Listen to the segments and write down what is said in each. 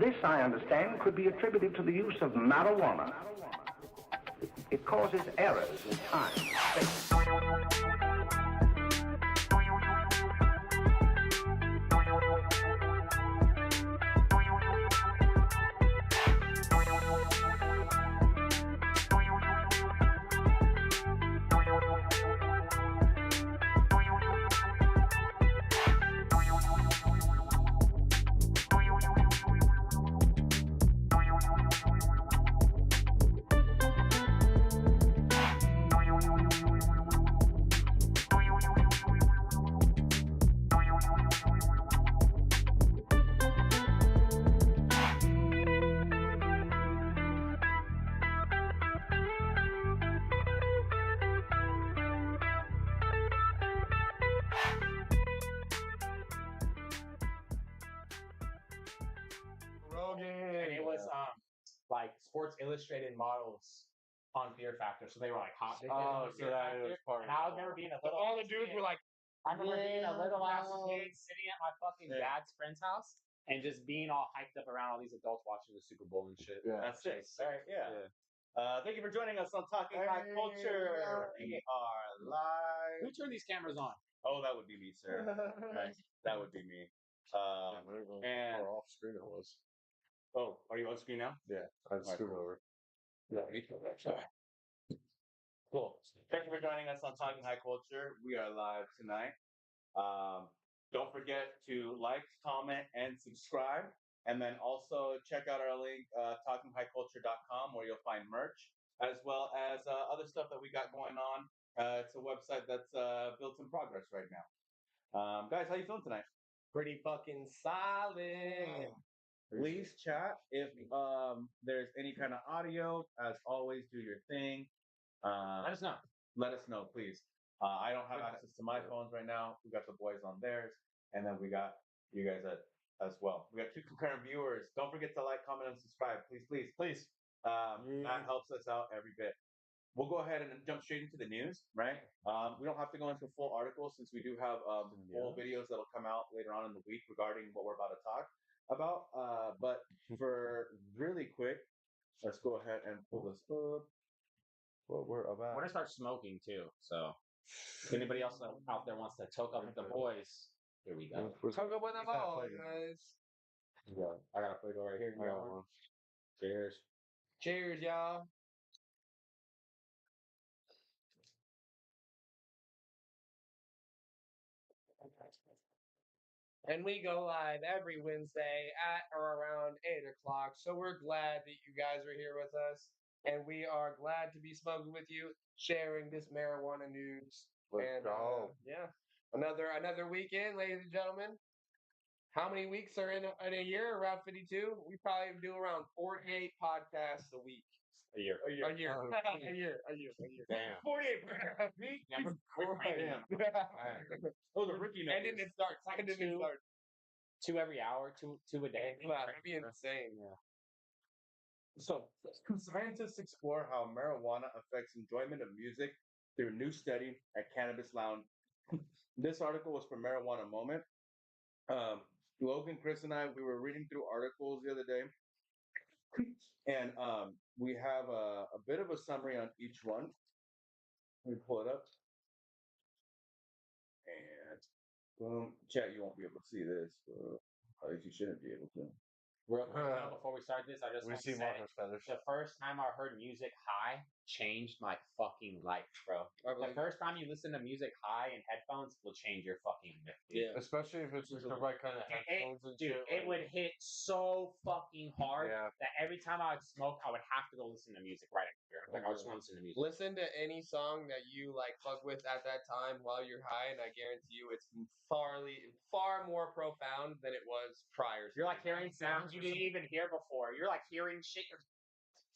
This, I understand, could be attributed to the use of marijuana. It causes errors in time, space. And it was like Sports Illustrated models on Fear Factor, so they were like hot. Oh, so that was part And of I it. remember being a little. All the dudes were like, I remember being a little ass kid sitting at my fucking dad's friend's house and just being all hyped up around all these adults watching the Super Bowl and shit. Yeah. That's it. All right, yeah. Thank you for joining us on Talking High Culture. We are live. Who turned these cameras on? Oh, that would be me, sir. Right. That would be me. And Or off screen it was. oh, are you on screen now? Yeah, I'd scoot over. Yeah, me too. Cool. Thank you for joining us on Talking High Culture. We are live tonight. Don't forget to like, comment, and subscribe. And then also check out our link, talkinghighculture.com, where you'll find merch, as well as other stuff that we got going on. It's a website that's built in progress right now. Guys, how you feeling tonight? pretty fucking solid. Please chat if there's any kind of audio. As always, do your thing. Let us know. Let us know, please. I don't have access to my phones right now. We got the boys on theirs, and then we got you guys as well. We got 2 concurrent viewers. Don't forget to like, comment, and subscribe, please, please, please. That helps us out every bit. We'll go ahead and jump straight into the news, right? We don't have to go into a full article since we do have full videos that'll come out later on in the week regarding what we're about to talk about. But for really quick, let's go ahead and pull this up. What we're about. We're gonna start smoking too. So if anybody else out there wants to toke up with the boys, here we go. Talk about them all, guys. Yeah, I got a photo right here. I got one. Cheers. Cheers, y'all. And we go live every Wednesday at or around 8 o'clock. So we're glad that you guys are here with us. And we are glad to be smoking with you, sharing this marijuana news. Let's go. Yeah. Another weekend, ladies and gentlemen. How many weeks are in a year? Around 52? We probably do around 48 podcasts a week. A year. A year. Oh, a year. Damn. 48 per week. Yeah, we're cranking them. Those are rookie And numbers. then it starts. And then it starts. 2 every hour, two a day. Wow, that'd be insane. Yeah. So, scientists explore how marijuana affects enjoyment of music through a new study at Cannabis Lounge. This article was from Marijuana Moment. Logan, Chris, and I, we were reading through articles the other day, and we have a bit of a summary on each one. Let me pull it up. And boom. Chat, you won't be able to see this. At least you shouldn't be able to. Real quick, before we start this, I just We want see to say Marcos feathers. the first time I heard music high changed my fucking life, bro. The first time you listen to music high in headphones will change your fucking life. Yeah. Especially if it's just the right kind of headphones and Dude, shit. it would hit so fucking hard Yeah. that every time I would smoke, I would have to go listen to music right here. Like I just want to listen to music. Listen to any song that you like fuck with at that time while you're high, and I guarantee you it's far more profound than it was prior. You're like hearing sounds you didn't even hear before. You're like hearing shit.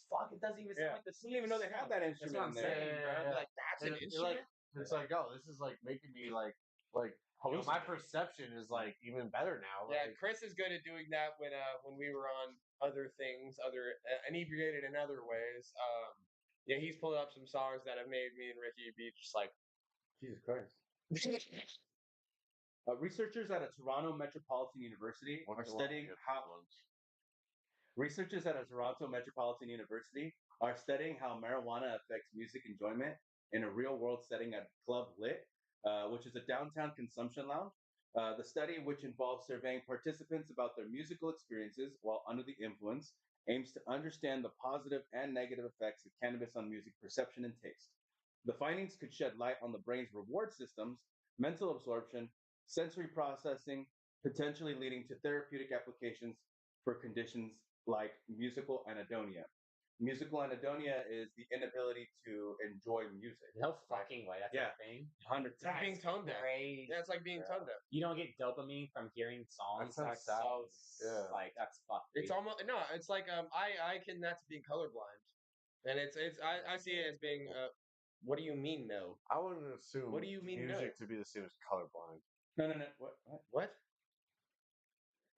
Fuck, it doesn't even sound like the same. I didn't even know they had that That's what instrument I'm in there. saying, bro. Yeah. Like that's an instrument. It's like, oh, this is like making me like my perception is like even better now. Yeah, Like, Chris is good at doing that when we were on other things, inebriated in other ways. Yeah, he's pulled up some songs that have made me and Ricky be just like, Jesus Christ. Researchers at a Toronto Metropolitan University are studying how Researchers at a Toronto Metropolitan University are studying how marijuana affects music enjoyment in a real-world setting at Club Lit, which is a downtown consumption lounge. The study, which involves surveying participants about their musical experiences while under the influence, aims to understand the positive and negative effects of cannabis on music perception and taste. The findings could shed light on the brain's reward systems, mental absorption, sensory processing, potentially leading to therapeutic applications for conditions like musical anhedonia. Musical anhedonia is the inability to enjoy music. No fucking way. That's Yeah. a thing. 100. It's like being tone deaf. Crazy. Yeah, it's like being tone deaf. You don't get dopamine from hearing songs. That That's sounds so sad. Yeah. like that's fucked. It's dude. almost no. It's like I can that's being colorblind, and I see it as being What do you mean no? I wouldn't assume What do you mean no? music to be the same as colorblind. No. What? What?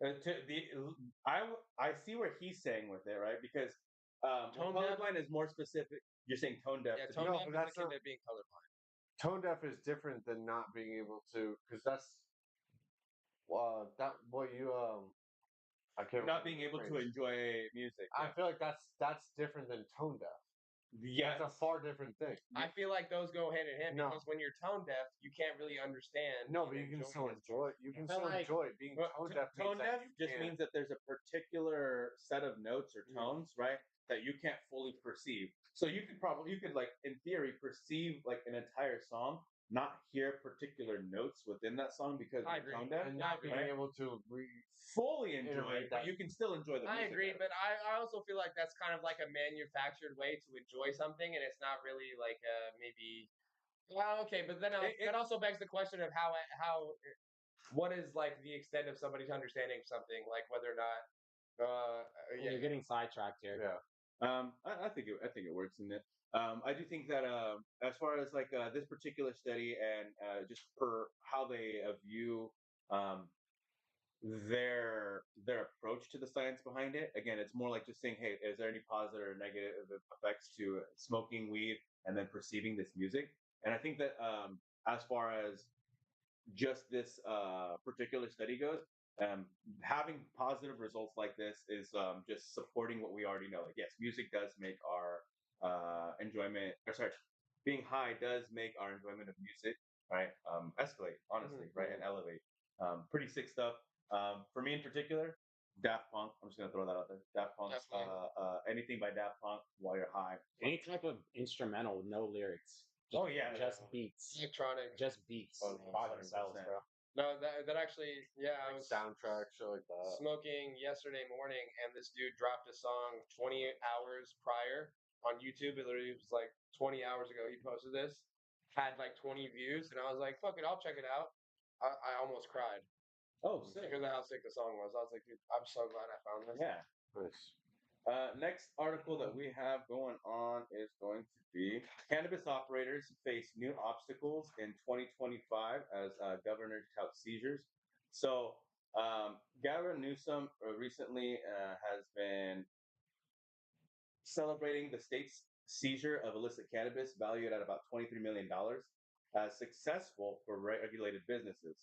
I see where he's saying with it, right? Because Tone deaf? colorblind is more specific. You're saying tone deaf. Yeah, to tone No, deaf but is that's akin not- to being colorblind. Tone deaf is different than not being able to, because that's that what you I can't not remember being the able to phrase. enjoy music. I feel like that's different than tone deaf. Yeah, That's a far different thing. I feel like those go hand in hand No. because when you're tone deaf, you can't really understand. No, and but you can enjoy still it. enjoy it. You can feel still like- enjoy it. Being Well, tone deaf means tone that deaf you just can't- means that there's a particular set of notes or tones, right, that you can't fully perceive. So you could like in theory perceive like an entire song, not hear particular notes within that song because I you're agree. tone deaf, and not being right? able to fully enjoy Iterate it, but that. you can still enjoy the I music. agree, of it. but I also feel like that's kind of like a manufactured way to enjoy something, and it's not really like maybe. Well, okay, but then that also begs the question of what is like the extent of somebody's understanding of something, like whether or not. You're getting sidetracked here. Yeah. I think it works in it. I do think that as far as like this particular study and just per how they view um, their approach to the science behind it. Again, it's more like just saying, hey, is there any positive or negative effects to smoking weed and then perceiving this music? And I think that as far as just this particular study goes, having positive results like this is just supporting what we already know. Like, yes, music does make our enjoyment, or sorry, being high does make our enjoyment of music, right, escalate, honestly, right, and elevate. Pretty sick stuff. For me in particular, Daft Punk. I'm just gonna throw that out there. Daft Punk. Anything by Daft Punk while you're high. Any type of instrumental, with no lyrics. Oh yeah, Just beats. electronic. Just beats Oh, by 100%. themselves, bro. No, that actually, yeah, I was soundtrack, shit like that. smoking yesterday morning, and this dude dropped a song 20 hours prior on YouTube. It literally was like 20 hours ago. He posted this, had like 20 views, and I was like, "Fuck it, I'll check it out." I almost cried Oh, sick. because of how sick the song was. I was like, "Dude, I'm so glad I found this." Yeah. Nice. Next article that we have going on is going to be cannabis operators face new obstacles in 2025 as governor touts seizures. So, Gavin Newsom recently has been celebrating the state's seizure of illicit cannabis valued at about $23 million as successful for regulated businesses.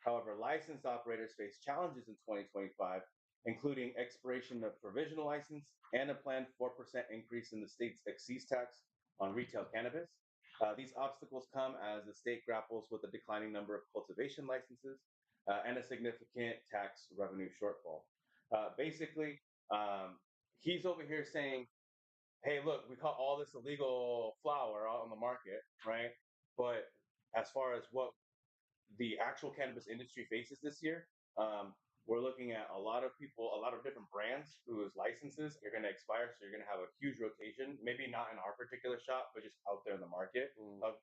However, licensed operators face challenges in 2025, including expiration of provisional license and a planned 4% increase in the state's excise tax on retail cannabis. These obstacles come as the state grapples with a declining number of cultivation licenses and a significant tax revenue shortfall. Basically, he's over here saying, hey, look, we caught all this illegal flower out on the market, right? But as far as what the actual cannabis industry faces this year, we're looking at a lot of people, a lot of different brands whose licenses are going to expire. So you're going to have a huge rotation, maybe not in our particular shop, but just out there in the market of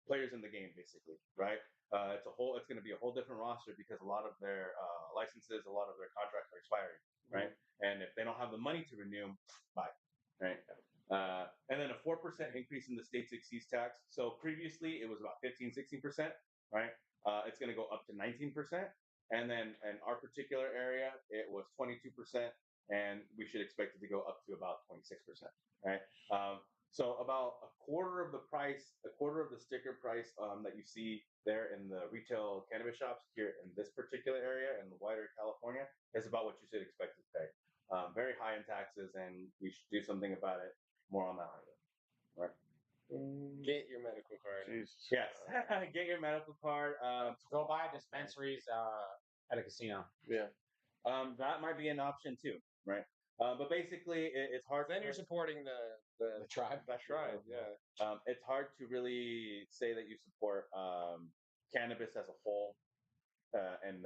players in the game, basically, right? It's going to be a whole different roster because a lot of their licenses, a lot of their contracts are expiring, right? And if they don't have the money to renew, bye, right? And then a 4% increase in the state's excise tax. So previously it was about 15-16%, right? It's going to go up to 19%. And then in our particular area, it was 22%, and we should expect it to go up to about 26%, right? So about a quarter of the sticker price that you see there in the retail cannabis shops here in this particular area in the wider California is about what you should expect to pay. Very high in taxes, and we should do something about it. More on that. Right. Get your medical card. Jesus. Yes. Get your medical card. Go buy dispensaries at a casino. Yeah. That might be an option too, right? But basically, it's hard. Then you're supporting the tribe. That's right. Yeah. It's hard to really say that you support cannabis as a whole and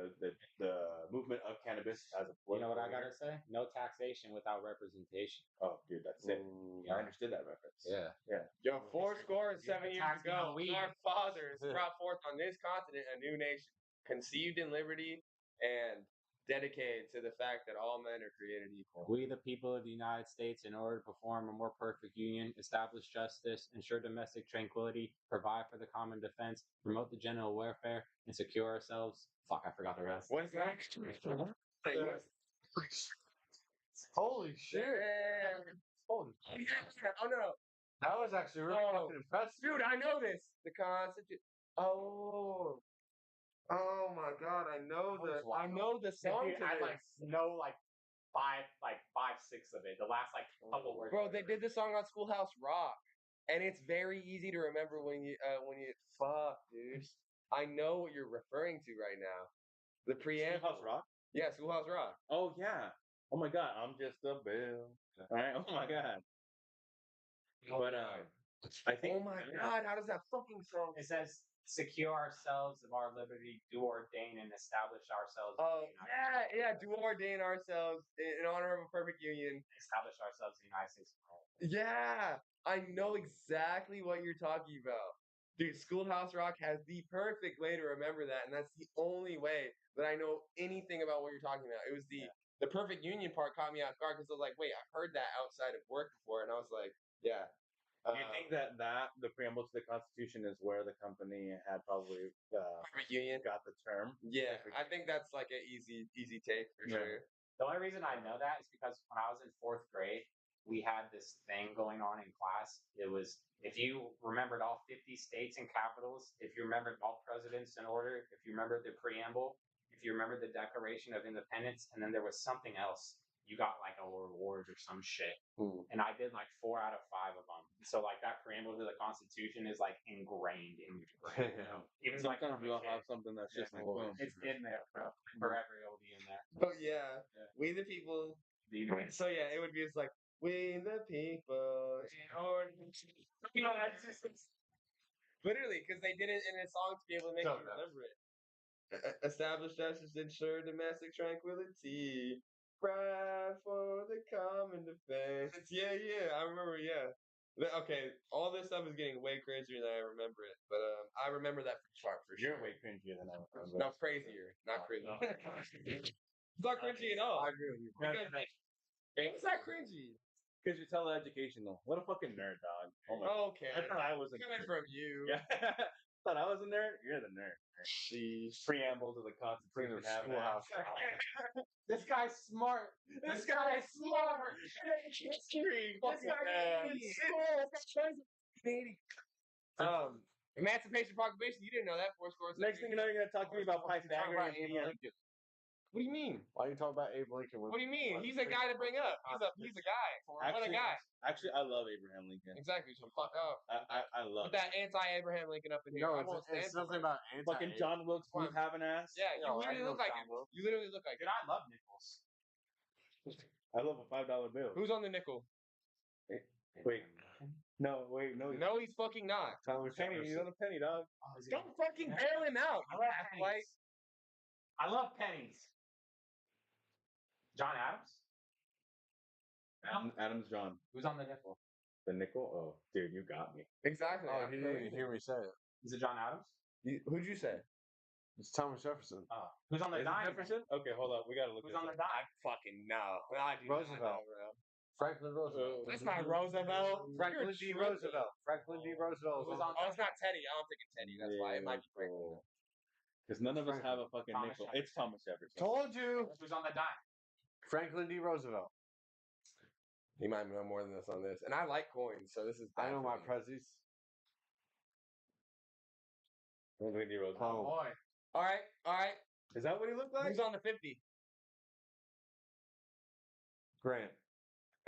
the movement of cannabis as a You know what I political gotta say? No taxation without representation. Oh, dude, that's it. I understood that reference. Yeah. Yeah. Yo, 4 7 years Tax me ago, on weed. our fathers brought forth on this continent a new nation, conceived in liberty and dedicated to the fact that all men are created equal. We, the people of the United States, in order to perform a more perfect union, establish justice, ensure domestic tranquility, provide for the common defense, promote the general welfare, and secure ourselves. Fuck, I forgot the rest. What is that? Holy shit. Holy Oh no. That was actually really Oh. fucking impressive. Dude, I know this. The Constitution. Oh. Oh my God! I know the song. Dude, To I this. know five, six of it. The last couple words. Bro, they did this song on Schoolhouse Rock, and it's very easy to remember when you fuck, dude. I know what you're referring to right now. The preamble. Schoolhouse Rock? Yeah, Schoolhouse Rock. Oh yeah. Oh my god, I'm just a bill. All right. Oh my god. But I think. Oh my God! How does that fucking song? It says, secure ourselves of our liberty, do ordain and establish ourselves. Oh in the United yeah, do ordain ourselves in honor of a perfect union. Establish ourselves in the United States. Yeah, I know exactly what you're talking about. Dude, Schoolhouse Rock has the perfect way to remember that, and that's the only way that I know anything about what you're talking about. It was the perfect union part caught me off guard because I was like, wait, I've heard that outside of work before, and I was like, yeah. Do you think that the preamble to the Constitution is where the company had probably perfect union? got the term? Yeah, I think that's like an easy take for sure. The only reason I know that is because when I was in fourth grade, we had this thing going on in class. It was, if you remembered all 50 states and capitals, if you remembered all presidents in order, if you remembered the preamble, if you remembered the Declaration of Independence, and then there was something else, you got like a reward or some shit. And I did like 4 out of 5 of them. So like that preamble to the Constitution is like ingrained in your brain. Even like Sometimes we all have something that's just like boom. it's in there, bro. Forever it'll be in there. Oh yeah, we the people. So yeah, it would be just like we the people in order. You know, that's just literally because they did it in a song to be able to make you remember it. Establish justice, ensure domestic tranquility, provide for the common defense. Yeah, I remember. Yeah. Okay, all this stuff is getting way crazier than I remember it, but I remember that part for sure. You're way cringier than I remember. No, crazier, not cringy. It's not cringy at all. I agree with you. It's not cringy. Because you're teleeducational. What a fucking nerd, dog. Oh my. Okay. I thought I was a Coming nerd. from you. Yeah. Thought I was a nerd. You're the nerd. Sheesh. Preamble to the Constitution. Schoolhouse. This guy's smart. This guy's smart. History. This guy Emancipation Proclamation. You didn't know that. 4 scores. Next thing you know, you're gonna talk to me about Pythagorean theorem. What do you mean? Why are you talking about Abe Lincoln? What do you mean? He's a guy to bring up. He's a guy. What a guy. Actually, I love Abraham Lincoln. Exactly. So fuck up. I love Put that anti-Abraham Lincoln up in here. No, I won't stand it's for nothing it. about fucking John Wilkes Booth have an ass. Yeah, you No, I literally know look like John him. Wilkes. You literally look like Dude, him. I love nickels. I love a $5 bill. Who's on the nickel? Wait. No, wait, no. No, he's fucking not. Thomas Penny, he's on a penny, dog. Oh, is it- Don't fucking bail him out. I love pennies. I love pennies. John Adams? Adams John. Who's on the nickel? The nickel? Oh, dude, you got me. Exactly. Oh, he didn't even hear me say it. Is it John Adams? Who'd you say? It's Thomas Jefferson. Oh. Who's on the Is it dime? Jefferson? Okay, hold up. We gotta look Who's this on the up. dime? Fucking no. I do not Roosevelt. know, bro. Franklin Roosevelt. That's not Roosevelt. Franklin You're D. tripping. Roosevelt. Franklin D. Roosevelt. Who's on Oh, it's not Teddy. I'm thinking Teddy. That's why. It might be Franklin. Because none of us have a fucking Thomas nickel. Jefferson. It's Thomas Jefferson. Told you. Who's on the dime? Franklin D. Roosevelt. He might know more than us on this. And I like coins, so this is I bad know for my me. prezzies. Franklin D. Roosevelt. Oh. Boy. All right. Is that what he looked like? Who's on the 50? Grant.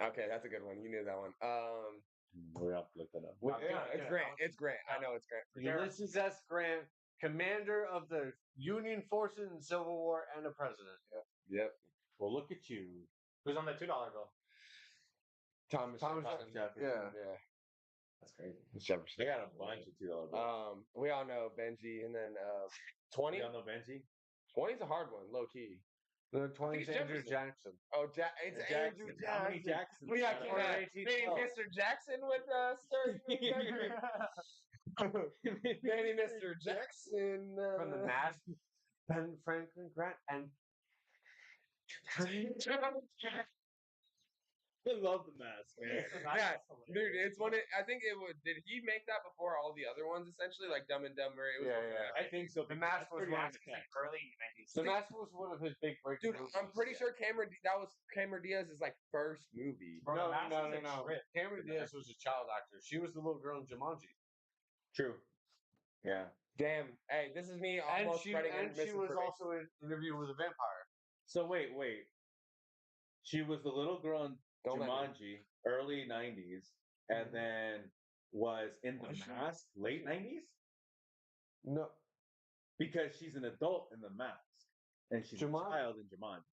Okay, that's a good one. You knew that one. We have to look that up. Yeah, it's Grant. It's Grant. I know it's Grant. Ulysses S. Grant, commander of the Union forces in Civil War and a president. Yep. Well, look at you. Who's on the $2 bill? Thomas Jefferson. Jefferson. Yeah. Yeah. That's crazy. Jefferson. They got a bunch of $2 bills. We all know Benji, and then 20. You all know Benji? 20 is a hard one, low key. The think 20th it's Andrew Jefferson. Jackson. Oh, it's Andrew Jackson. How many Jacksons? We got out of Or that? 1812. Maybe Mr. Jackson with Maybe Mr. Jackson From the mask, Ben Franklin Grant and I love the mask, man. Yeah, dude, it's one. I think it would. Did he make that before all the other ones? Essentially, like Dumb and Dumber. It was Yeah, before yeah. that. I think so. The because Mask that's was pretty one of accurate. Early 90s. The Mask was one of his big breakthroughs. Dude, I'm pretty sure that was Cameron Diaz's like first movie. Bro, No, The Mask no, is no, a no. trip. Cameron Diaz was a child actor. She was the little girl in Jumanji. True. Yeah. Damn. Hey, this is me And almost she spreading was also in Interview with a Vampire. So wait. She was the little girl in Don't let me. Jumanji, early 90s, and then was in The Was she? Mask, late 90s? No, Because she's an adult in The Mask, and she's Jumanji? a child in Jumanji.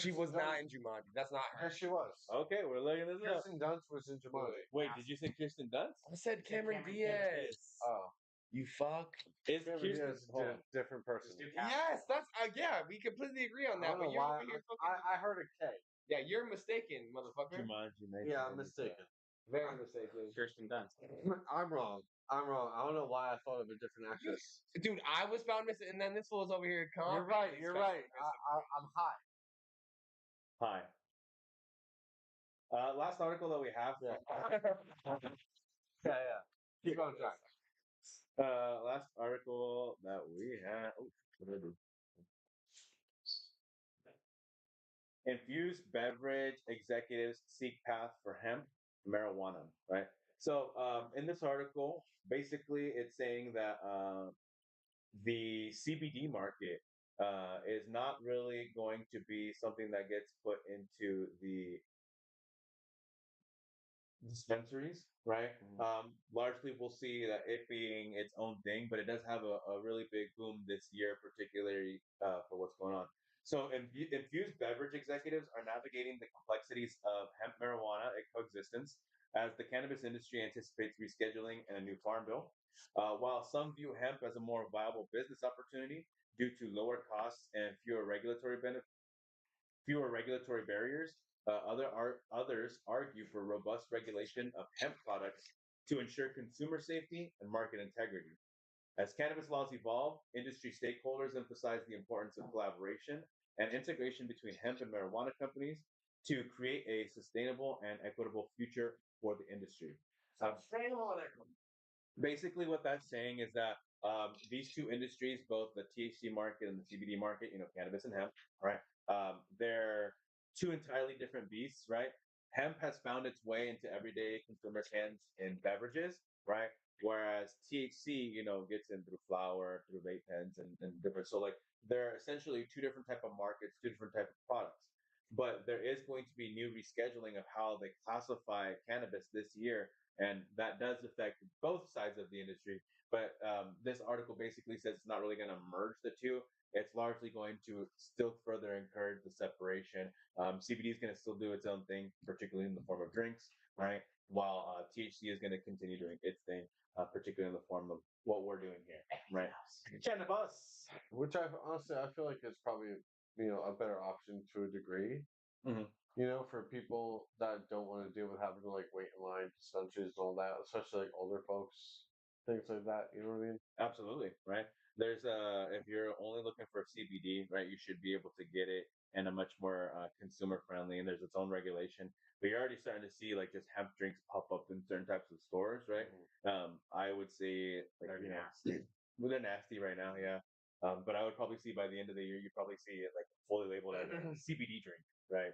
She was not in Jumanji. That's not her. yes, she was. Okay, we're looking this up. Kirsten Dunst was in Jumanji. Wait, did you say Kirsten Dunst? I said Cameron Cameron Diaz. Oh, You fuck. Is Cameron Kirsten Diaz is hold on. a different person. Just do Cap. Yes, that's yeah. We completely agree on I that. don't But know you're why. over here fucking. I heard a K. Yeah, you're mistaken, motherfucker. Jumanji? Yeah, I'm mistaken. Very mistaken. Kirsten Dunst. I'm wrong. I don't know why I thought of a different actress. Dude, I was found missing, and then this fool was over here. You're right. You're right. I'm high. Hi. Last article that we have. Yeah. Yeah. Keep on track. Last article that we had. Oh, what did I do? Infused beverage executives seek path for hemp marijuana. Right. So in this article, basically, it's saying that the CBD market is not really going to be something that gets put into the dispensaries, right? Largely, we'll see that it being its own thing, but it does have a really big boom this year, particularly for what's going on. So, infused beverage executives are navigating the complexities of hemp marijuana coexistence as the cannabis industry anticipates rescheduling and a new farm bill. While some view hemp as a more viable business opportunity due to lower costs and fewer regulatory barriers, others argue for robust regulation of hemp products to ensure consumer safety and market integrity. As cannabis laws evolve, industry stakeholders emphasize the importance of collaboration and integration between hemp and marijuana companies to create a sustainable and equitable future for the industry. Basically, what that's saying is that these two industries, both the THC market and the CBD market, cannabis and hemp, right? They're two entirely different beasts, right? Hemp has found its way into everyday consumers' hands in beverages, right? Whereas THC, gets in through flower, through vape pens, and different. So like they're essentially two different type of markets, two different type of products. But there is going to be new rescheduling of how they classify cannabis this year, and that does affect both sides of the industry. But this article basically says it's not really going to merge the two. It's largely going to still further encourage the separation. CBD is going to still do its own thing, particularly in the form of drinks, right? While THC is going to continue doing its thing, particularly in the form of what we're doing here, right? Cannabis. Which I honestly I feel like is probably a better option to a degree. Mhm. For people that don't want to deal with having to like wait in line, dispensaries, and all that, especially like older folks, things like that. You know what I mean? Absolutely, right? There's if you're only looking for CBD, right, you should be able to get it in a much more consumer friendly, and there's its own regulation. But you're already starting to see like just hemp drinks pop up in certain types of stores, right? I would say like They're nasty. Well, they're nasty right now, yeah. But I would probably see by the end of the year, you probably see it like fully labeled as a CBD drink, right?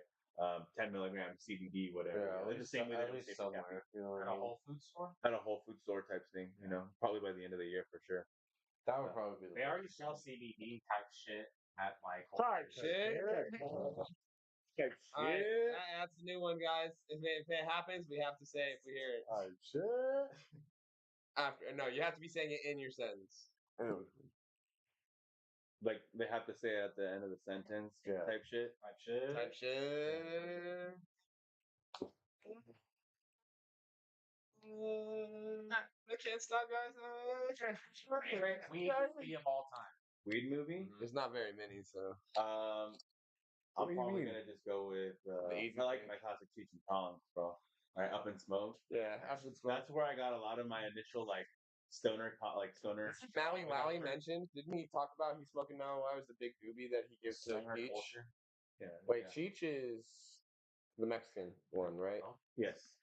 10 milligram CBD, whatever. Yeah, The same way at they would least say for somewhere. caffeine. You know what At I a mean? Whole Food store? At a Whole Food store type thing, probably by the end of the year for sure. That would probably be. They already sell CBD type shit at like Whole Fried Foods. shit. Type All right, shit. That's the new one, guys. If it happens, we have to say it if we hear it. Oh shit. After no, you have to be saying it in your sentence. Anyway, Like they have to say it at the end of the sentence, Yeah. type shit. Type shit. I can't stop, guys. We of all time. Weed movie. There's not very many, so. What I'm do you probably mean? gonna just go with. easy I like thing. my classic Cheech and Chong, bro. Right, Up in Smoke. Yeah, after it's That's where I got a lot of my initial like stoner. Maui Wowie mentioned. Didn't he talk about he's smoking Maui Wowie was the big doobie that he gives to Stoner Cheech? culture. Yeah. Wait, yeah. Cheech is the Mexican one, right? Yes.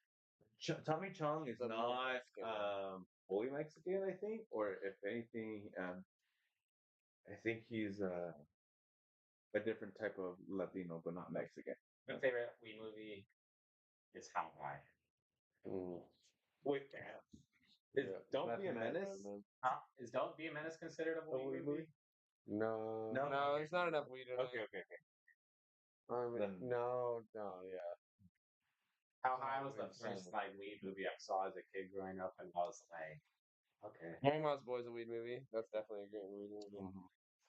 Tommy Chong is The more not Mexican fully Mexican, I think, or if anything, I think he's a different type of Latino, but not Mexican. My favorite weed movie is Hawaii. Wait, damn. Don't Be a Menace? Is Don't Be a Menace considered a weed movie? No. No? No, there's not enough weed in Okay, it. okay, okay. Then- no, yeah. How High was the Makes first sense. like weed movie I saw as a kid growing up, and I was like, okay. Grandma's Boy's a weed movie. That's definitely a great weed movie.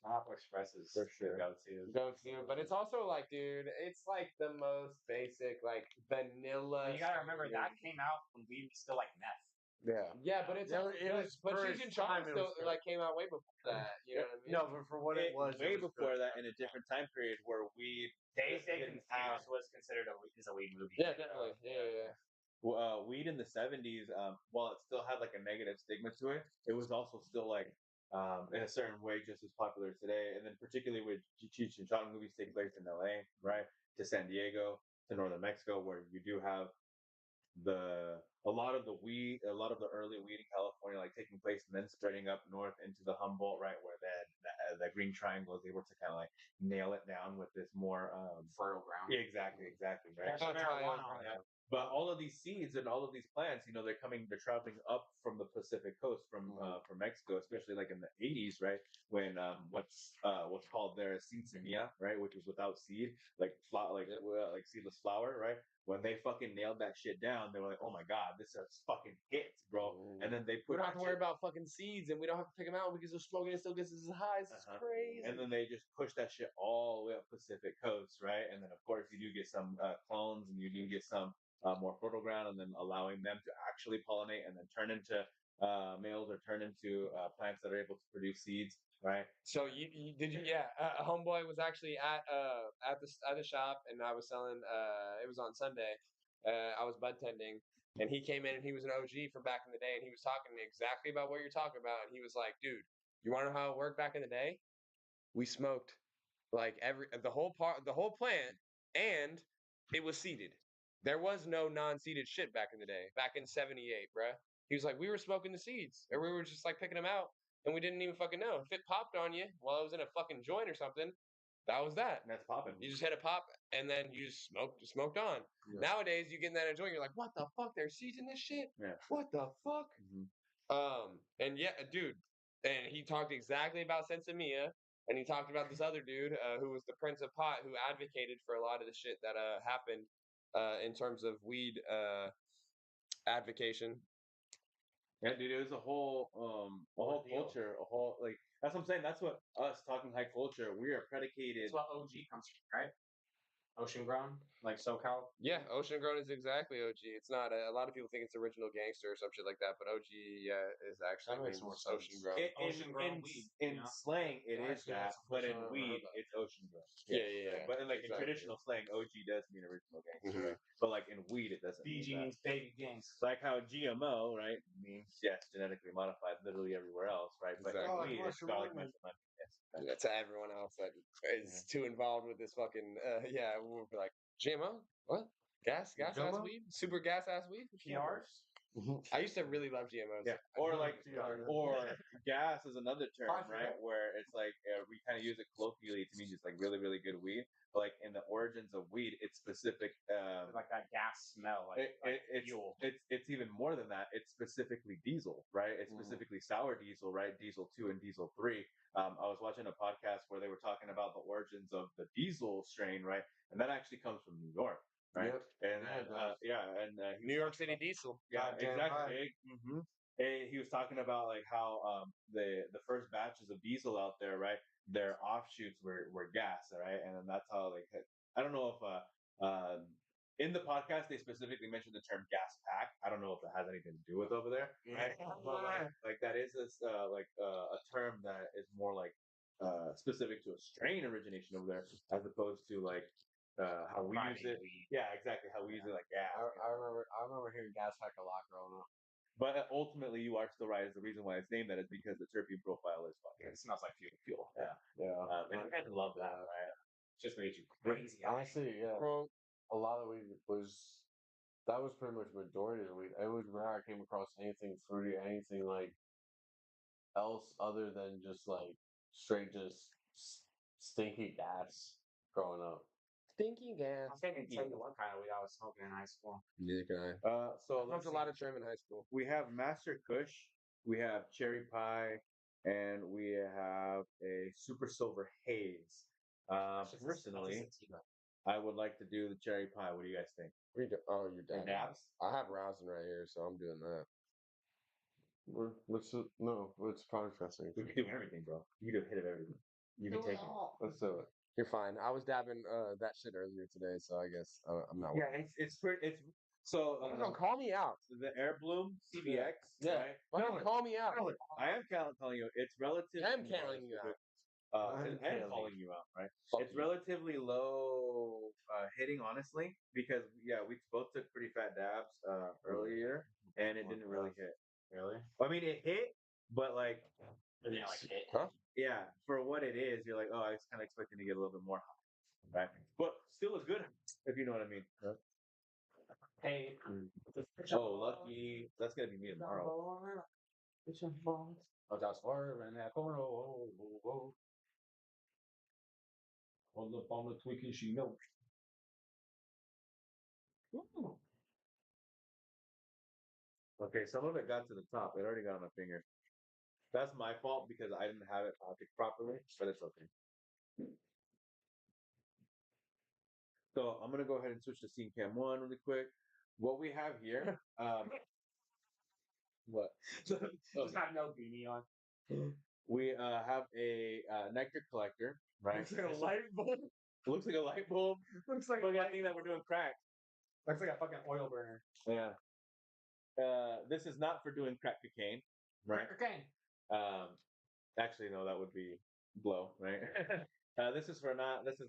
Pineapple Express is For sure. the go-to. Go-to, but it's also like, dude, it's like the most basic, like vanilla. But you gotta remember that came out when weed was still like meth. Yeah. Yeah, but it's but Cheech and Chong still like came out way before that. You know what I mean? No, but for what it was, way it was before good. that, in a different time period where weed Days They didn't Confused was considered a weed movie. Yeah, definitely. Yeah. Weed in the 70s, while it still had like a negative stigma to it, it was also still like in a certain way just as popular today. And then particularly with Cheech and Chong movies take place in LA, right, to San Diego, to northern Mexico, where you do have a lot of the early weed in California like taking place and then spreading up north into the Humboldt, right, where the Green Triangle is able to kind of like nail it down with this more Fertile ground. Yeah, exactly, right. That's marijuana on it. But all of these seeds and all of these plants, they're traveling up from the Pacific coast from Mexico, especially like in the 80s, right? When what's called there seed semilla, right, which is without seed, like like seedless flower, right? When they fucking nailed that shit down, they were like, "Oh my god, this is fucking hits, bro!" And then they We put don't have to worry about fucking seeds, and we don't have to pick them out because they're smoking it still gets as high. It's crazy. And then they just push that shit all the way up Pacific coast, right? And then of course you do get some clones, and you do get some more fertile ground, and then allowing them to actually pollinate and then turn into males or turn into plants that are able to produce seeds, right? So you did you? Yeah, a homeboy was actually at the shop, and I was selling. It was on Sunday. I was bud tending, and he came in, and he was an OG from back in the day, and he was talking exactly about what you're talking about, and he was like, "Dude, you want to know how it worked back in the day? We smoked like the whole plant, and it was seeded. There was no non-seeded shit back in the day, back in '78, bruh. He was like, we were smoking the seeds, or we were just like picking them out, and we didn't even fucking know. If it popped on you while it was in a fucking joint or something, that was that. And that's popping. You just hit a pop, and then you just smoked on. Yeah. Nowadays, you get in that joint, you're like, what the fuck? There's seeds in this shit? Yeah. What the fuck? And yeah, dude, and he talked exactly about Sensimilla, and he talked about this other dude who was the Prince of Pot, who advocated for a lot of the shit that happened in terms of weed advocation. Yeah, dude, it was a whole culture, a whole like that's what I'm saying. That's what us talking high culture. We are predicated. That's what OG comes from, right? Ocean grown, like SoCal. Yeah, Ocean Grown is exactly OG. It's not a lot of people think it's original gangster or some shit like that, but OG is actually That makes means more sense. Ocean Grown. In slang, it is Actually, that, that's the but first in time I've ever weed, heard that. it's ocean grown. Yeah. But in like in Exactly. traditional slang, OG does mean original gangster, Mhm. right? But like in weed, it doesn't. BG mean means baby gangs. that. Like how GMO, right, means yes, genetically modified, literally everywhere else, right? But Exactly. in Oh, weed, like it's garlic mushroom mushroom. Yes. Yeah, to everyone else that is too involved with this fucking we'll be like GMO, what gas ass GMO? weed, super gas ass weed. PRs. I used to really love GMOs. Yeah, or like, Yeah. or gas is another term, Hard for right? that. Where it's like we kind of use it colloquially to mean just like really, really good weed. But like in the origins of weed, it's specific. Like that gas smell, like fuel. It's even more than that. It's specifically diesel, right? It's specifically sour diesel, right? Diesel 2 and diesel 3. I was watching a podcast where they were talking about the origins of the diesel strain, right? And that actually comes from New York, right? Yep. was New York talking City diesel. Yeah, Goddamn exactly. right. Mm-hmm. He was talking about like how the first batches of diesel out there, right? Their offshoots were gas, right? And then that's how like I don't know if in the podcast they specifically mentioned the term gas pack. I don't know if it has anything to do with over there, right? But like that is this a term that is more like specific to a strain origination over there as opposed to like how we use Grinding it. weed. Yeah, exactly. How we use it like gas. I remember hearing gas pack a lot growing up. But ultimately, you are still right. Is the reason why it's named that is because the terpene profile is fucking. It smells like fuel. Yeah. Yeah. And I love that, right? Just made you crazy. Honestly, yeah. Well, A lot of weed was that was pretty much majority of the weed. It was rare I came across anything fruity, anything like else other than just like straight just stinky gas growing up. stinky gas. I can't even tell you what kind of weed I was smoking in high school. Neither can I. So I smoked a lot of trim in high school. we have Master Kush, we have Cherry Pie, and we have a Super Silver Haze. Personally, I would like to do the Cherry Pie. What do you guys think? Oh, you're And done. dabs? I have rosin right here, so I'm doing that. What's product testing? We can do everything, bro. You can do a hit of everything. You can take it. Let's do it. You're fine. I was dabbing that shit earlier today, so I guess I'm not. Yeah, it's pretty. It's so. Don't call me out. The Air Bloom CBX. Yeah. Right? Fucking call me out. I am calling you. It's relative. I'm calling you out. And calling you out, right? It's relatively low hitting, honestly, because we both took pretty fat dabs earlier, and it didn't really hit. Really? I mean, it hit, but like, It didn't like hit. Huh? yeah, for what it is, you're like, oh, I was kind of expecting to get a little bit more high, right? But still a good, if you know what I mean. Huh? Hey. Oh, lucky. That's gonna be me tomorrow. Oh, that's swerving that corner. Hold up on the tweaking she knows. Okay, some of it got to the top. It already got on my finger. That's my fault because I didn't have it popped properly, but it's okay. So I'm gonna go ahead and switch to scene cam 1 really quick. What we have here, what? Just have no beanie on. We have a nectar collector, right? Looks like a light bulb. Looks like a light bulb. Looks like But I think that we're doing crack. Looks like a fucking oil burner. Yeah. This is not for doing crack cocaine, right? Okay. Actually, no, that would be blow, right? This is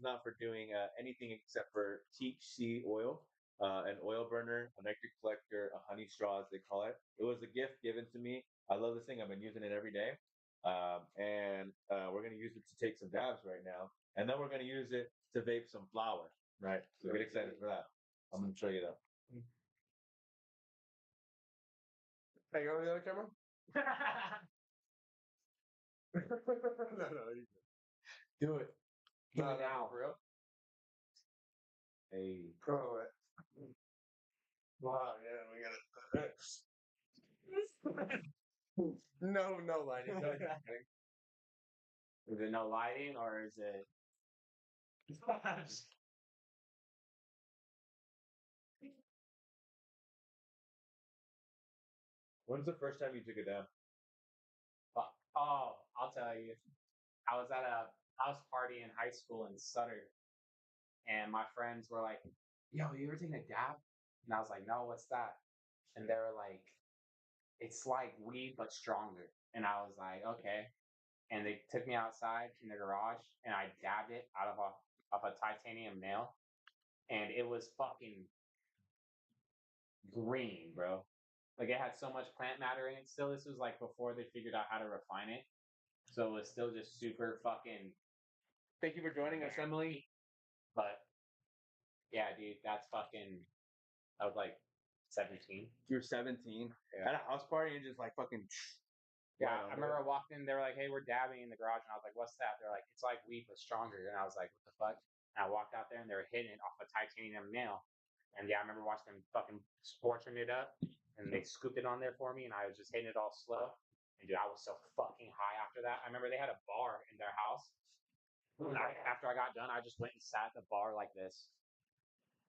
not for doing anything except for THC oil, an oil burner, a nectar collector, a honey straw, as they call it. It was a gift given to me. I love this thing. I've been using it every day, and we're gonna use it to take some dabs right now, and then we're gonna use it to vape some flour, right? So get excited for that. I'm gonna show you that. Hey, you on the other camera? No, you Do it. Do No, it now, bro. Hey. Oh, wow, yeah, we got it. No lighting. No lighting. Is it no lighting or is it? When's the first time you took a dab? Oh, I'll tell you. I was at a house party in high school in Sutter, and my friends were like, "Yo, you ever taken a dab?" And I was like, "No, what's that?" And they were like, "It's like weed but stronger." And I was like, "Okay." And they took me outside in the garage, and I dabbed it out of a titanium nail, and it was fucking green, bro. Like it had so much plant matter in it. Still, this was like before they figured out how to refine it, so it was still just super fucking. Thank you for joining us, Emily. But yeah, dude, that's fucking. I was like 17. You're 17 at a house party and just like fucking. Yeah, Right on, I remember I walked in. They were like, "Hey, we're dabbing in the garage," and I was like, "What's that?" They're like, "It's like weed but stronger." And I was like, "What the fuck?" And I walked out there and they were hitting it off a titanium nail. And yeah, I remember watching them fucking scorching it up, and they scooped it on there for me, and I was just hitting it all slow. And dude, I was so fucking high after that. I remember they had a bar in their house. And after I got done, I just went and sat at the bar like this.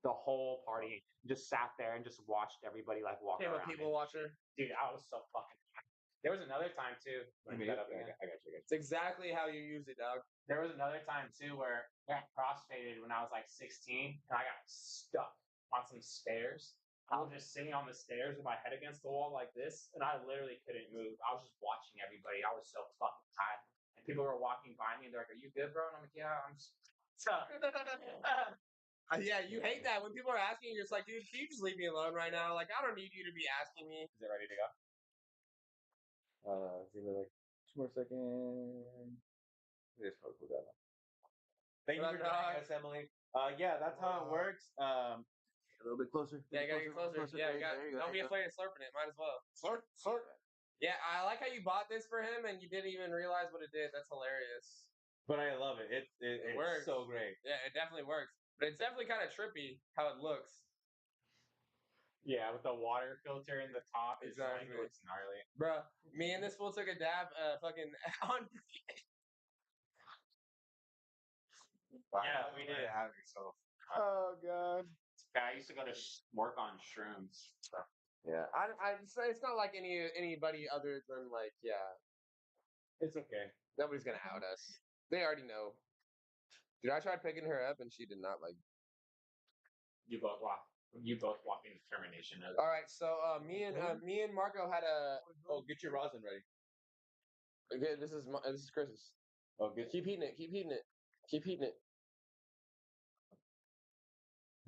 the whole party. Just sat there and just watched everybody like walk Became a around. people watcher. Dude, I was so fucking. There was another time too. Let me get up again. I got you. It's exactly how you use it, dog. There was another time too where I got crossfaded when I was like 16 and I got stuck on some stairs. I was just sitting on the stairs with my head against the wall like this, and I literally couldn't move. I was just watching everybody. I was so fucking tired. And people were walking by me and they're like, "Are you good, bro?" And I'm like, "Yeah, I'm tough." Yeah, you hate that when people are asking you. It's like, dude, can you just leave me alone right now? Like, I don't need you to be asking me. Is it ready to go? Give me like 2 more seconds. Just focus with that. Thank you What for up, joining dog? us, Emily. Yeah, that's how it works. A little bit closer. Yeah, you gotta get closer. Yeah, don't be afraid of slurping it. Might as well. Slurp. Yeah, I like how you bought this for him and you didn't even realize what it did. That's hilarious. But I love it. It's works. so great. Yeah, it definitely works. But it's definitely kind of trippy how it looks. Yeah, with the water filter in the top, it's Exactly. like, it's gnarly. Bruh, me and this fool took a dab fucking on. Yeah, we did. Have yourself. Oh god. I used to go to work on shrooms. Yeah, it's not like anybody other than like, yeah, It's okay. nobody's gonna out us. They already know. Dude, I tried picking her up and she did not like. You both walk. You both walk in determination. All right, so me and Marco had a. Oh, get your rosin ready. Okay, this is Chris's. Oh, get Keep heating it. Keep heating it. Keep heating it.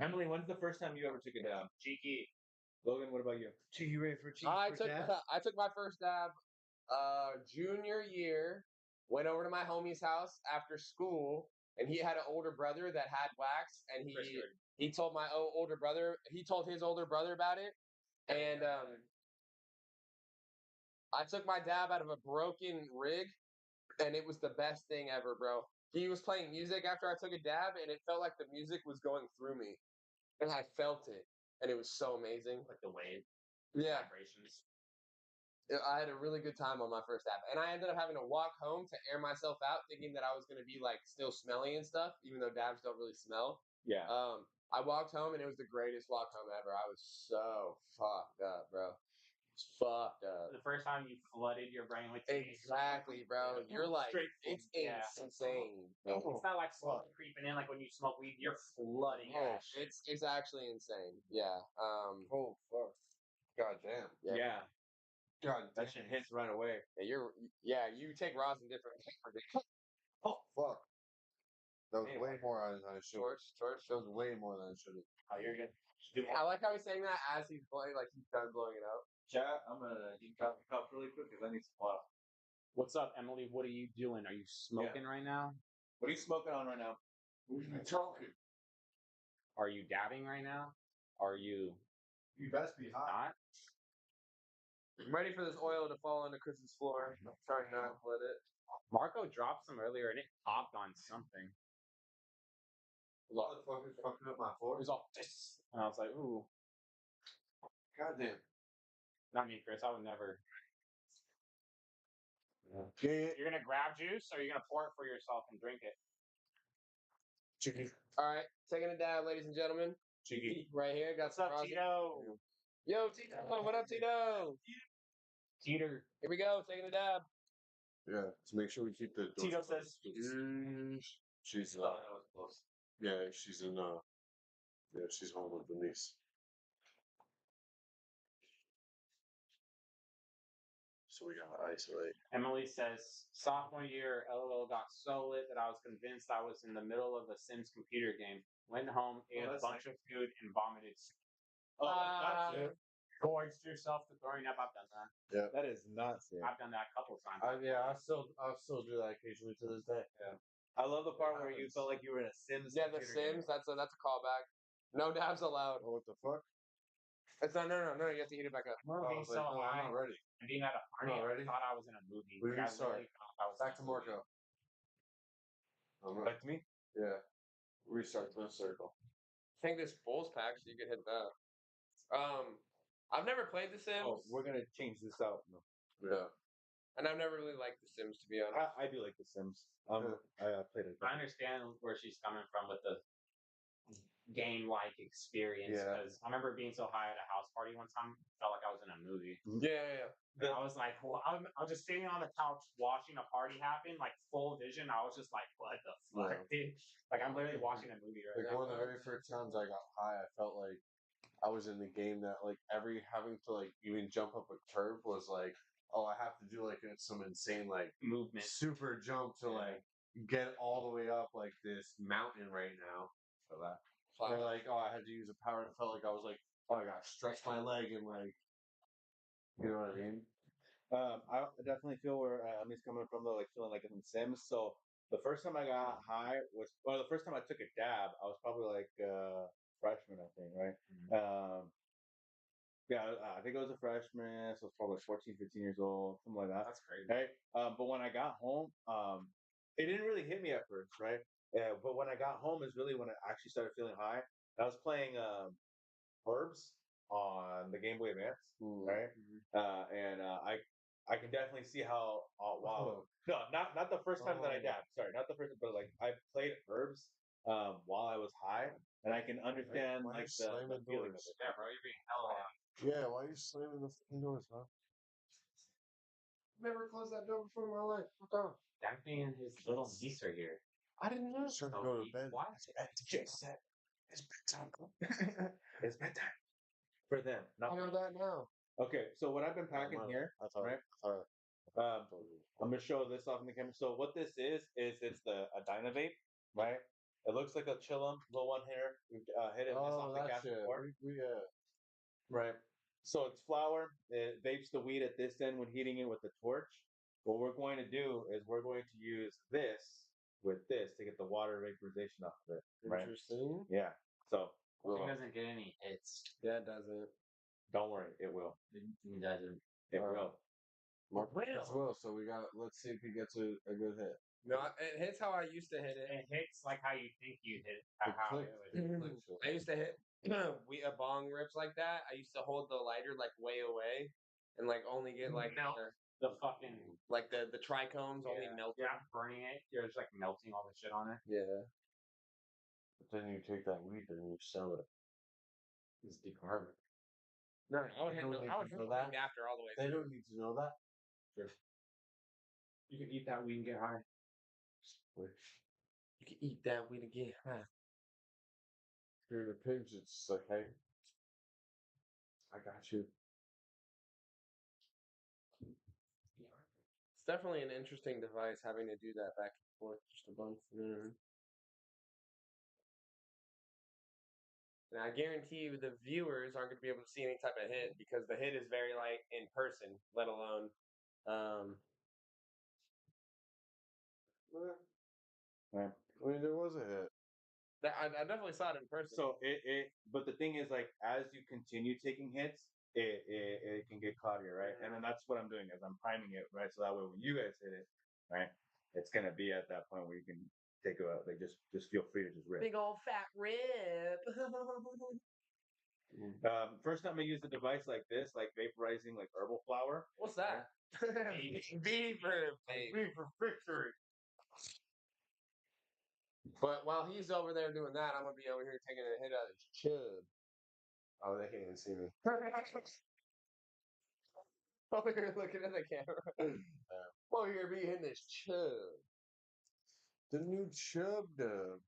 Emily, when's the first time you ever took a dab? Cheeky. Logan, what about you? So you ready for cheese? I took my first dab junior year. Went over to my homie's house after school, and he had an older brother that had wax, and he told my older brother he told his older brother about it, and I took my dab out of a broken rig, and it was the best thing ever, bro. He was playing music after I took a dab, and it felt like the music was going through me, and I felt it, and it was so amazing. Like the wave. Yeah. Vibrations. I had a really good time on my first dab, and I ended up having to walk home to air myself out, thinking that I was going to be like still smelly and stuff, even though dabs don't really smell. Yeah. I walked home, and it was the greatest walk home ever. I was so fucked up, bro. Fucked up. The first time you flooded your brain with THC. Exactly, bro. You're like, Straight it's yeah. insane. It's not like smoke creeping in like when you smoke weed. You're flooding that shit. It's actually insane. Yeah. Oh fuck. God damn. Yeah. God damn. That shit hits right away. You take rosin different. Oh fuck. That was Damn. way more than I should have. That was way more than I should have. Oh, you're good. I like how he's saying that as he's blowing, like he's done blowing it out. Chat, I'm gonna decaf the cup really quick because I need some water. What's up, Emily? What are you doing? Are you smoking right now? What are you smoking on right now? What are you talking? Are you dabbing right now? Are you You best be hot. not? I'm ready for this oil to fall onto Chris's floor. I'm trying not to let it. Marco dropped some earlier and it popped on something. Motherfucker's fucking up my floor. It was all this. And I was like, ooh. God damn. Not me, Chris. I would never. Yeah. You're gonna grab juice or you're gonna pour it for yourself and drink it? All right, taking a dab, ladies and gentlemen. Cheeky. Right here, got What's some up, rosin. Tito? Yo, Tito. What up, Tito? Teeter. Here we go, taking a dab. Yeah. To make sure we keep the doors Tito closed. says. She's Oh, that was close. yeah, she's in she's home with the niece. So we gotta isolate. Emily says, sophomore year, LOL got so lit that I was convinced I was in the middle of a Sims computer game. Went home, ate a that's bunch of food, and vomited. Oh, that's not it. Gorged yourself to throwing up. I've done that. That is not it. I've done that a couple of times. I'll still do that occasionally to this day. I love the part where you felt like you were in a Sims. Yeah, the computer game. Sims. That's a callback. No dabs allowed. Oh, what the fuck? It's not. No. You have to heat it back up. Moving so high. I'm not ready. And being at a party, not I ready. thought I was in a movie. We Like, I restart. really thought I was Back in to a movie. Marco. Back to me. Yeah. Restart the circle. I think this Bulls pack, so you could hit that. I've never played The Sims, Oh, we're gonna change this out. No. Yeah. and I've never really liked The Sims, to be honest. I do like The Sims. I played it. I understand where she's coming from with the game-like experience. Yeah. Because I remember being so high at a house party one time, felt like I was in a movie. Yeah. And I was like, well, I was just sitting on the couch watching a party happen, like full vision. I was just like, what the fuck, dude? Like I'm literally watching a movie right Like now. one of the very first times I got high, I felt like I was in the game that like having to like even jump up a curb was like, oh, I have to do like some insane like Movement. super jump to like get all the way up like this mountain right now. For that. Or like, oh, I had to use a power. It felt like I was like, oh, I got to stretch my leg and like, you know what I mean? I definitely feel where Emily's coming from, though, like feeling like in Sims. So the first time I got high was, well, the first time I took a dab, I was probably like freshman, I think, right? Yeah, I think I was a freshman, so it's probably 14, 15 years old, something like that. That's crazy. Right? But when I got home, it didn't really hit me at first, right? But when I got home is really when I actually started feeling high. I was playing Herbs on the Game Boy Advance, right? I can definitely see how wow. No, not the first time that I dabbed. Sorry, not the first, but like I played Herbs while I was high, and I can understand Why are like you slamming the feeling of doors? it. Yeah, bro, you're being hella. Yeah, why are you slamming the fucking doors, huh? Never closed that door before in my life. Fuck off. That man and his little niece are here. I didn't know. It's time to So go to he- bed. What? It's bedtime. It's bedtime for them. I know that now. Okay, so what I've been packing here, right? I'm gonna show this off in the camera. So what this is it's a Dynavape, right? It looks like a Chillum little one here. We hit it this off the gas before, right? So it's flour. It vapes the weed at this end when heating it with the torch. What we're going to do is we're going to use this with this to get the water vaporization off of it, right? Interesting. Yeah. So He doesn't get any hits. Yeah, it doesn't. don't worry, it will. He doesn't. It will. Mark as well, so we got. Let's see if he gets a good hit. No, it hits how I used to hit it. It hits like how you think you hit. It How clicked. it would. I used to hit a bong rips like that. I used to hold the lighter like way away and like only get like The fucking like the trichomes only melt. You're not burning it. You're just like melting all the shit on it. Yeah. But then you take that weed and you sell it. It's decarbon. No, I would hit know that. after all the way. They don't need to know that. Sure. You can eat that weed and get high. You can eat that weed again. Huh? You're the pigs. It's like, hey, I got you. It's definitely an interesting device having to do that back and forth just a bunch. And I guarantee you the viewers aren't going to be able to see any type of hit because the hit is very like in person, let alone. I mean, there was a hit. I definitely saw it in person. So but the thing is, like, as you continue taking hits, it can get cloudier, right? And then that's what I'm doing is I'm priming it, right? So that way when you guys hit it, right, it's gonna be at that point where you can take it out. Like just feel free to just rip. Big old fat rib. First time I used a device like this, like vaporizing like herbal flower. What's that? V for victory. But while he's over there doing that, I'm gonna be over here taking a hit out of his chub. Oh, they can't even see me. Over here looking at the camera. Over here be hitting this chub. The new chub dub.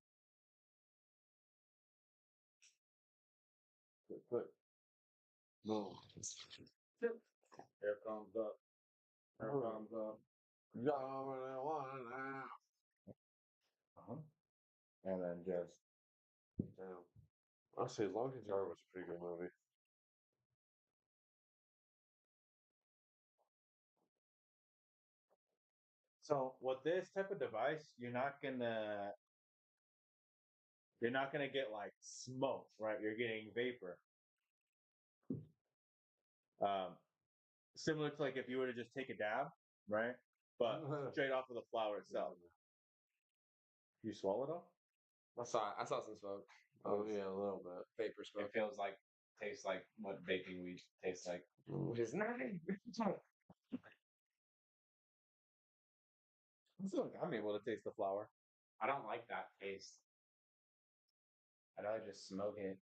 Quick. No. Here comes up. Here comes up. And then just. Damn. Honestly, Long Guitar was a pretty good movie. So with this type of device, you're not gonna get like smoke, right? You're getting vapor. Similar to like if you were to just take a dab, right? But straight off of the flower itself. You swallow it all? I saw some smoke. Oh yeah, a little bit. Vapor smoke. It feels like tastes like what baking weed tastes like. Which is nice. I feel like I'm able to taste the flower. I don't like that taste. I'd rather just smoke it.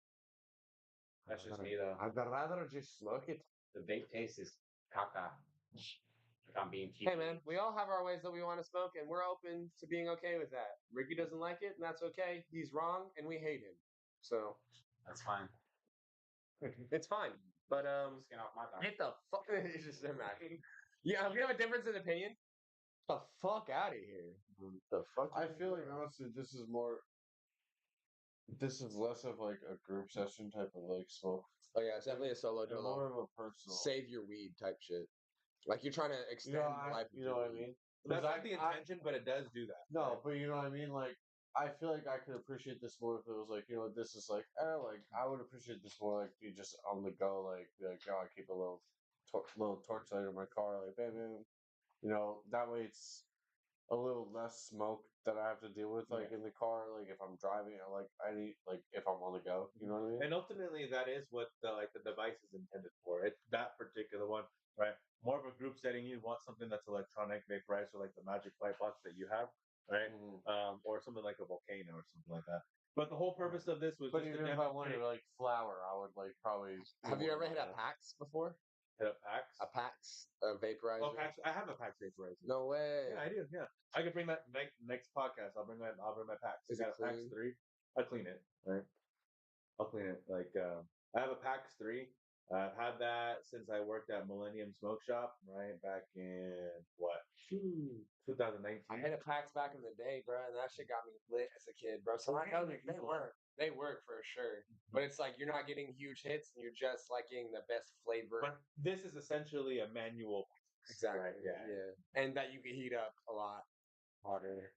That's just me though. I'd rather just smoke it. The vape taste is caca. If I'm being cheeky. Hey man, we all have our ways that we want to smoke, and we're open to being okay with that. Ricky doesn't like it, and that's okay. He's wrong, and we hate him. So That's fine. it's fine. But Just get off my back. get the fuck. It's just imagine. Yeah, if you have a difference in opinion, get the fuck out of here. The fuck? I feel like honestly, this is more. This is less of like a group session type of like smoke. Oh yeah, it's definitely a solo And dolo. more of a personal. Save your weed type shit. Like you're trying to extend the life. You know what I mean? That's Because not the intention, but it does do that. No, but you know what I mean. Like, I feel like I could appreciate this more if it was like, you know, this is like, like I would appreciate this more like you just on the go, like, be like, oh, I keep a little, little torchlight in my car, like, bam, bam. You know, that way it's a little less smoke that I have to deal with, like in the car, like if I'm driving, or like I need, like if I'm on the go. You know what I mean? And ultimately, that is what the device is intended for. It's that particular one, right? More of a group setting. You want something that's electronic, vaporizer, like the Magic Light Box that you have, right? Or something like a volcano or something like that. But the whole purpose of this was But just to even if I wanted demonstrate. like flour, I would like probably. Have you ever hit a PAX before? Hit up PAX. A PAX, a vaporizer. Oh, PAX. I have a PAX vaporizer. No way. Yeah, I do. Yeah, I could bring that next podcast. I'll bring my PAX. Is I it got a PAX clean? 3. I clean it. Right. I'll clean it. Like I have a PAX 3. I've had that since I worked at Millennium Smoke Shop, right back in what 2019. I hit a PAX back in the day, bro, and that shit got me lit as a kid, bro. So I know they work. They work for sure. But it's like you're not getting huge hits, and you're just like getting the best flavor. But this is essentially a manual. Exactly. Right, yeah. And that you can heat up a lot harder.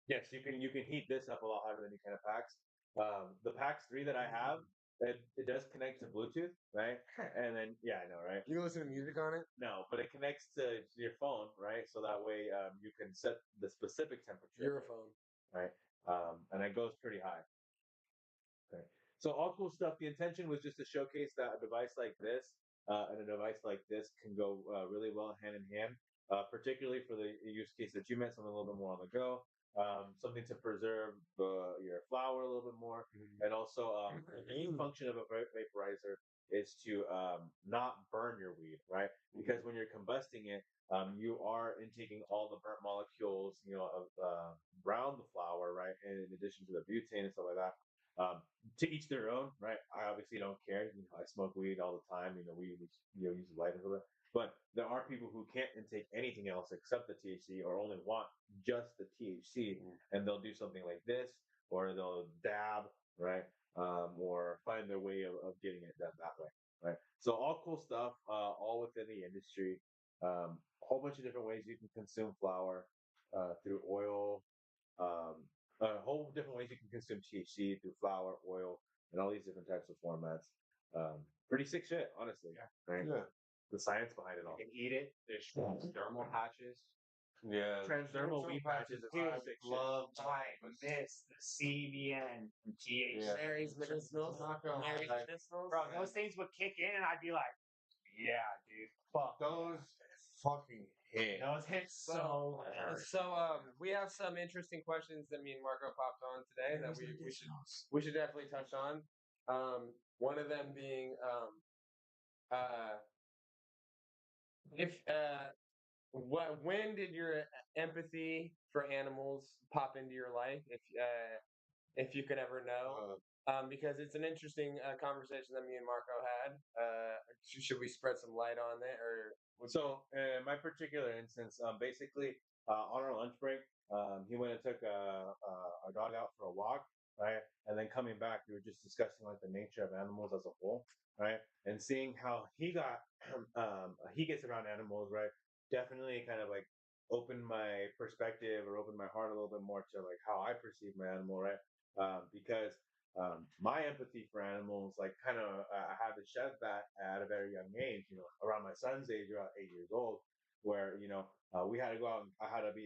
Yes, you can heat this up a lot hotter than you can a PAX. The PAX 3 that I have, it does connect to Bluetooth, right? And then yeah, I know, right? You can listen to music on it? No, but it connects to your phone, right? So that way you can set the specific temperature. Your phone. Right? And it goes pretty high. Okay. So all cool stuff. The intention was just to showcase that a device like this and a device like this can go really well hand in hand, particularly for the use case that you meant, something a little bit more on the go, something to preserve your flower a little bit more, and also the main function of a vaporizer is to not burn your weed, right? Because when you're combusting it, you are intaking all the burnt molecules, you know, of around the flower, right? And in addition to the butane and stuff like that. To each their own, right? I obviously don't care. You know, I smoke weed all the time. You know, we use lighter for that. But there are people who can't intake anything else except the THC, or only want just the THC, and they'll do something like this, or they'll dab, right? Or find their way of getting it done that way, right? So all cool stuff, all within the industry. A whole bunch of different ways you can consume flower through oil, um, a whole different ways you can consume THC through flour, oil, and all these different types of formats. Pretty sick shit, honestly. Yeah. Right? Yeah. The science behind it all. You can eat it. There's dermal patches. Yeah. Transdermal weed patches is Dude, sick shit. love this, the CBN from THC. Yeah. Mary's medicinals. Mary's medicinals. Bro, those things would kick in, and I'd be like, yeah, dude, fuck. Those fucking hit. Those hit so hard. So we have some interesting questions that me and Marco popped on today that we should definitely touch on. One of them being if when did your empathy for animals pop into your life? If you could ever know, because it's an interesting conversation that me and Marco had. Should we spread some light on it, or So, in my particular instance, basically, on our lunch break, he went and took our dog out for a walk, right? And then coming back, we were just discussing like the nature of animals as a whole, right? And seeing how he gets around animals, right? Definitely kind of like opened my perspective or opened my heart a little bit more to like how I perceive my animal, right? Because my empathy for animals, like kind of, I had to shed that at a very young age, you know, around my son's age, about 8 years old, where, you know, we had to go out and I had to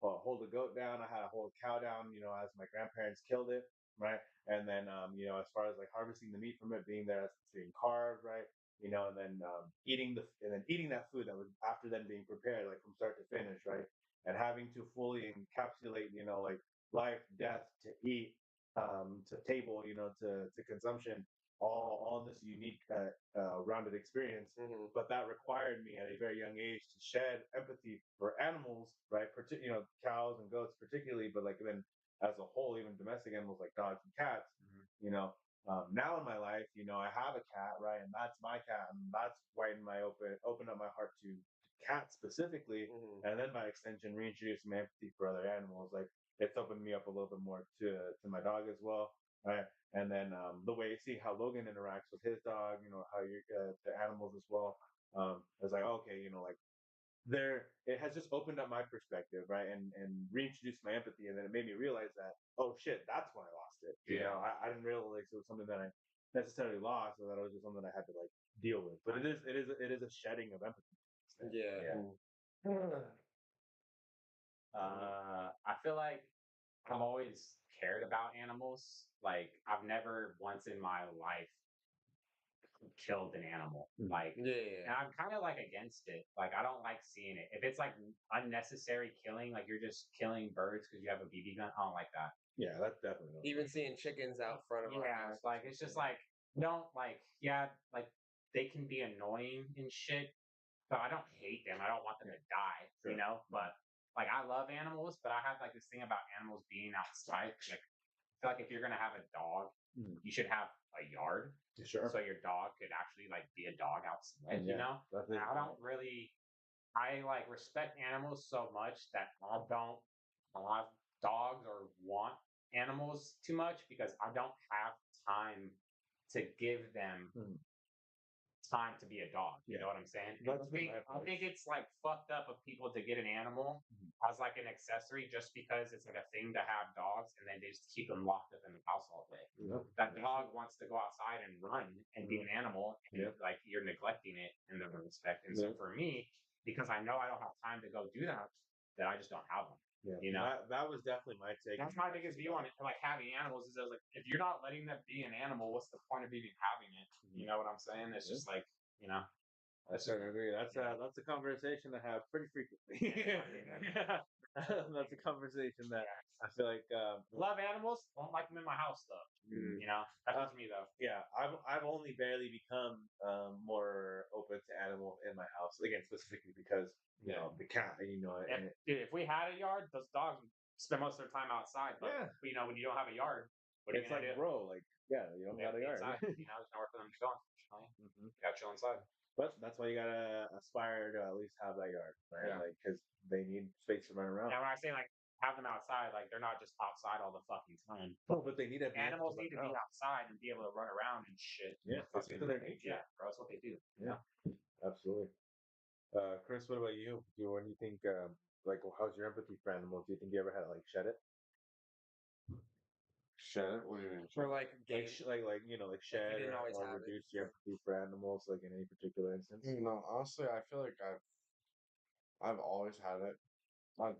hold a goat down. I had to hold a cow down, you know, as my grandparents killed it. Right. And then, you know, as far as like harvesting the meat from it, being there as it's being carved, right. You know, and then eating that food that was after then being prepared, like from start to finish, right. And having to fully encapsulate, you know, like life, death to eat, to table, to consumption, all in this unique rounded experience. But that required me at a very young age to shed empathy for animals, right? Cows and goats particularly, but like then as a whole, even domestic animals like dogs and cats. You know, now in my life, I have a cat, right, and that's my cat, and that's opened up my heart to cats specifically, and then by extension, reintroduce my empathy for other animals. Like it's opened me up a little bit more to my dog as well, right? And then the way you see how Logan interacts with his dog, how you the animals as well. It's like okay, like it has just opened up my perspective, right, and reintroduced my empathy, and then it made me realize that oh shit, that's when I lost it. I didn't realize it was something that I necessarily lost, or that it was just something I had to like deal with. But it is a shedding of empathy. Yeah. I feel like I've always cared about animals. Like I've never once in my life killed an animal. Like, Yeah. and I'm kind of like against it. Like I don't like seeing it. If it's like unnecessary killing, like you're just killing birds because you have a BB gun, I don't like that. Yeah, that's definitely Even seeing chickens out front of our Yeah, house. like it's just like don't like yeah, like they can be annoying and shit, but I don't hate them. I don't want them to die, Sure. But like I love animals, but I have like this thing about animals being outside. Like I feel like if you're gonna have a dog, you should have a yard. Sure. So your dog could actually like be a dog outside, That's And it. I don't really I like respect animals so much that I don't have dogs or want animals too much because I don't have time to give them time to be a dog. You know what I'm saying? I think it's like fucked up of people to get an animal as like an accessory just because it's like a thing to have dogs and then they just keep them locked up in the house all day. That dog wants to go outside and run and be an animal, and like you're neglecting it in the respect. And so for me, because I know I don't have time to go do that, I just don't have them. That was definitely my take. That's my biggest view on it. Like having animals is I was like, if you're not letting them be an animal, what's the point of even having it? You know what I'm saying? It's just like, I certainly agree. That's a conversation to have pretty frequently. That's a conversation that I feel like love animals, don't like them in my house though. That's just me though. yeah, I've only barely become more open to animals in my house again, specifically because the cat. If we had a yard, those dogs would spend most of their time outside. But when you don't have a yard, what are you it's gonna like, do? bro, like, yeah, you don't They got have a to be yard. inside. There's nowhere for them to go. You gotta chill inside. But that's why you gotta aspire to at least have that yard, right? Yeah. Like, because they need space to run around. And when I say like have them outside, like they're not just outside all the fucking time. Oh, but they need to be Animals able need to be outside and be able to run around and shit. Yeah, it's Fucking- their nature. Yeah, bro, that's what they do. Yeah, absolutely. Chris, what about you? What do you think? Like, how's your empathy for animals? Do you think you ever had to like shed it? Shed it? What do you mean? For like Like, game. like shed didn't always or have it. reduce your empathy for animals, like in any particular instance. No, honestly, I feel like I've always had it. I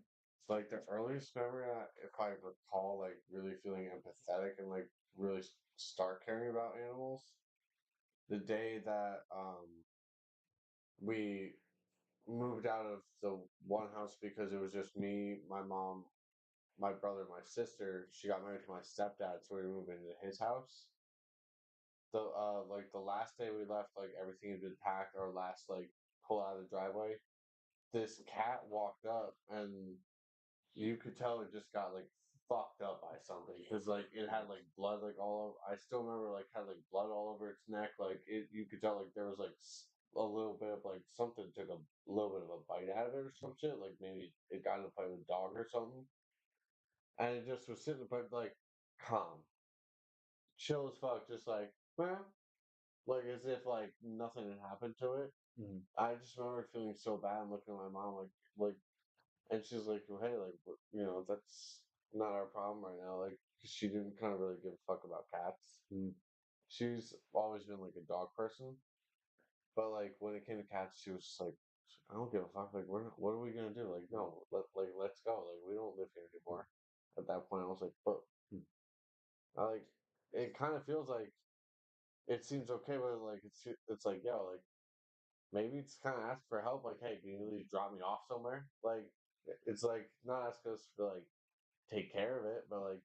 like the earliest memory, if I recall, like really feeling empathetic and like really start caring about animals, the day that we moved out of the one house because it was just me, my mom, my brother, my sister. She got married to my stepdad, so we moved into his house. The last day we left, like everything had been packed. Our last like pull out of the driveway, this cat walked up and you could tell it just got like fucked up by something because like it had like blood like all over. I still remember like had like blood all over its neck. Like you could tell like there was like a little bit of like something took a little bit of a bite out of it or some shit. Like maybe it got in a fight with a dog or something, and it just was sitting there like calm, chill as fuck, just like well, like as if like nothing had happened to it. I just remember feeling so bad and looking at my mom like. And she's like, well, hey, like, that's not our problem right now. Like, 'cause she didn't kind of really give a fuck about cats. She's always been like a dog person. But like, when it came to cats, she was just like, I don't give a fuck. Like, what are we going to do? Like, no, let's go. Like, we don't live here anymore. At that point, I was like, but I like, it kind of feels like it seems okay, but like, it's like, yo, like, maybe it's kind of ask for help. Like, hey, can you really drop me off somewhere? Like, it's like not ask us for like take care of it, but like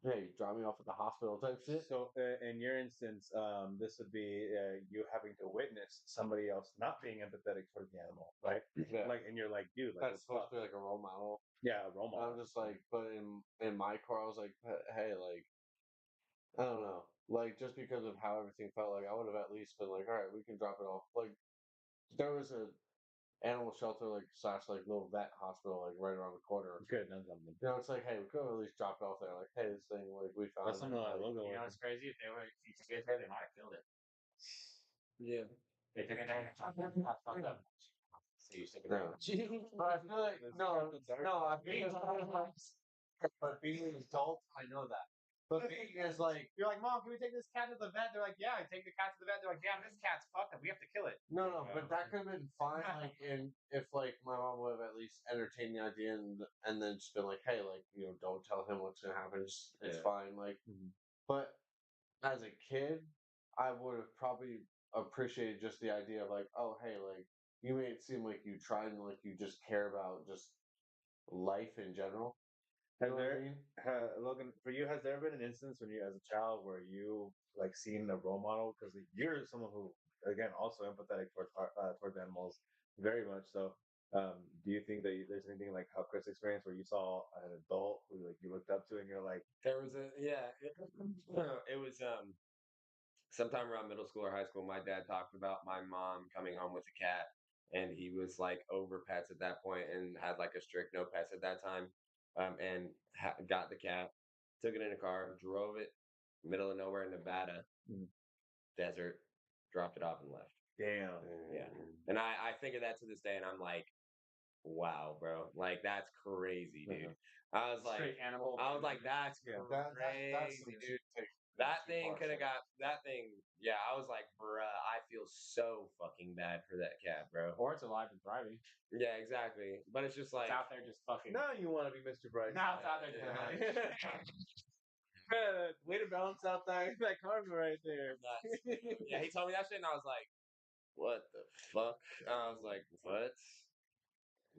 hey, drop me off at the hospital type shit. So, in your instance, this would be you having to witness somebody else not being empathetic towards the animal, right? Yeah. Like, and you're like, dude, like, That's supposed to be like a role model. yeah, a role And I'm model. just like, but in my car, I was like, hey, like, I don't know, like just because of how everything felt, like I would have at least been like, all right, we can drop it off. Like there was a animal shelter like slash like little vet hospital like right around the corner. You could have done something. You know, it's like, hey, we could have at least dropped it off there. Like, hey, this thing, like we found That's it. something I Like, love You know what's crazy? If you took it there, they might have killed it. yeah. They took it there. That's fucked up. So you took it there. No. But I feel like no, I feel but being an adult, I know that. But being as like You're like, Mom, can we take this cat to the vet? They're like, yeah, I take the cat to the vet. They're like, damn, this cat's fucked up. We have to kill it. no, but that could have been fine. Like, in if like my mom would have at least entertained the idea and then just been like, hey, like don't tell him what's gonna happen. It's fine. Like, but as a kid, I would have probably appreciated just the idea of like, oh, hey, like you made it seem like you tried and like you just care about just life in general. You know what I mean? Logan, for you, has there been an instance when you, as a child, where you like seen a role model? Because you're someone who, again, also empathetic towards animals, very much so. Do you think that there's anything like how Chris experienced where you saw an adult who like you looked up to and you're like, There was a it was sometime around middle school or high school. My dad talked about my mom coming home with a cat, and he was like over pets at that point and had like a strict no pets at that time. And got the cat, took it in a car, drove it middle of nowhere in Nevada, Mhm. desert, dropped it off and left. damn, Yeah, and I think of that to this day, and I'm like, wow, bro, like that's crazy, dude. I was Straight like, animal. I was like, that's That's crazy, dude. take That too thing far, could have so. got that thing. Yeah, I was like, bruh, I feel so fucking bad for that cat, bro. Or it's alive and thriving. Yeah, exactly. But it's just like, It's out there just fucking. now you want to be Mr. Bryce. Now it's out there just Yeah. Way to balance out that karma right there. nuts. Yeah, he told me that shit, and I was like, what the fuck? I was like, what?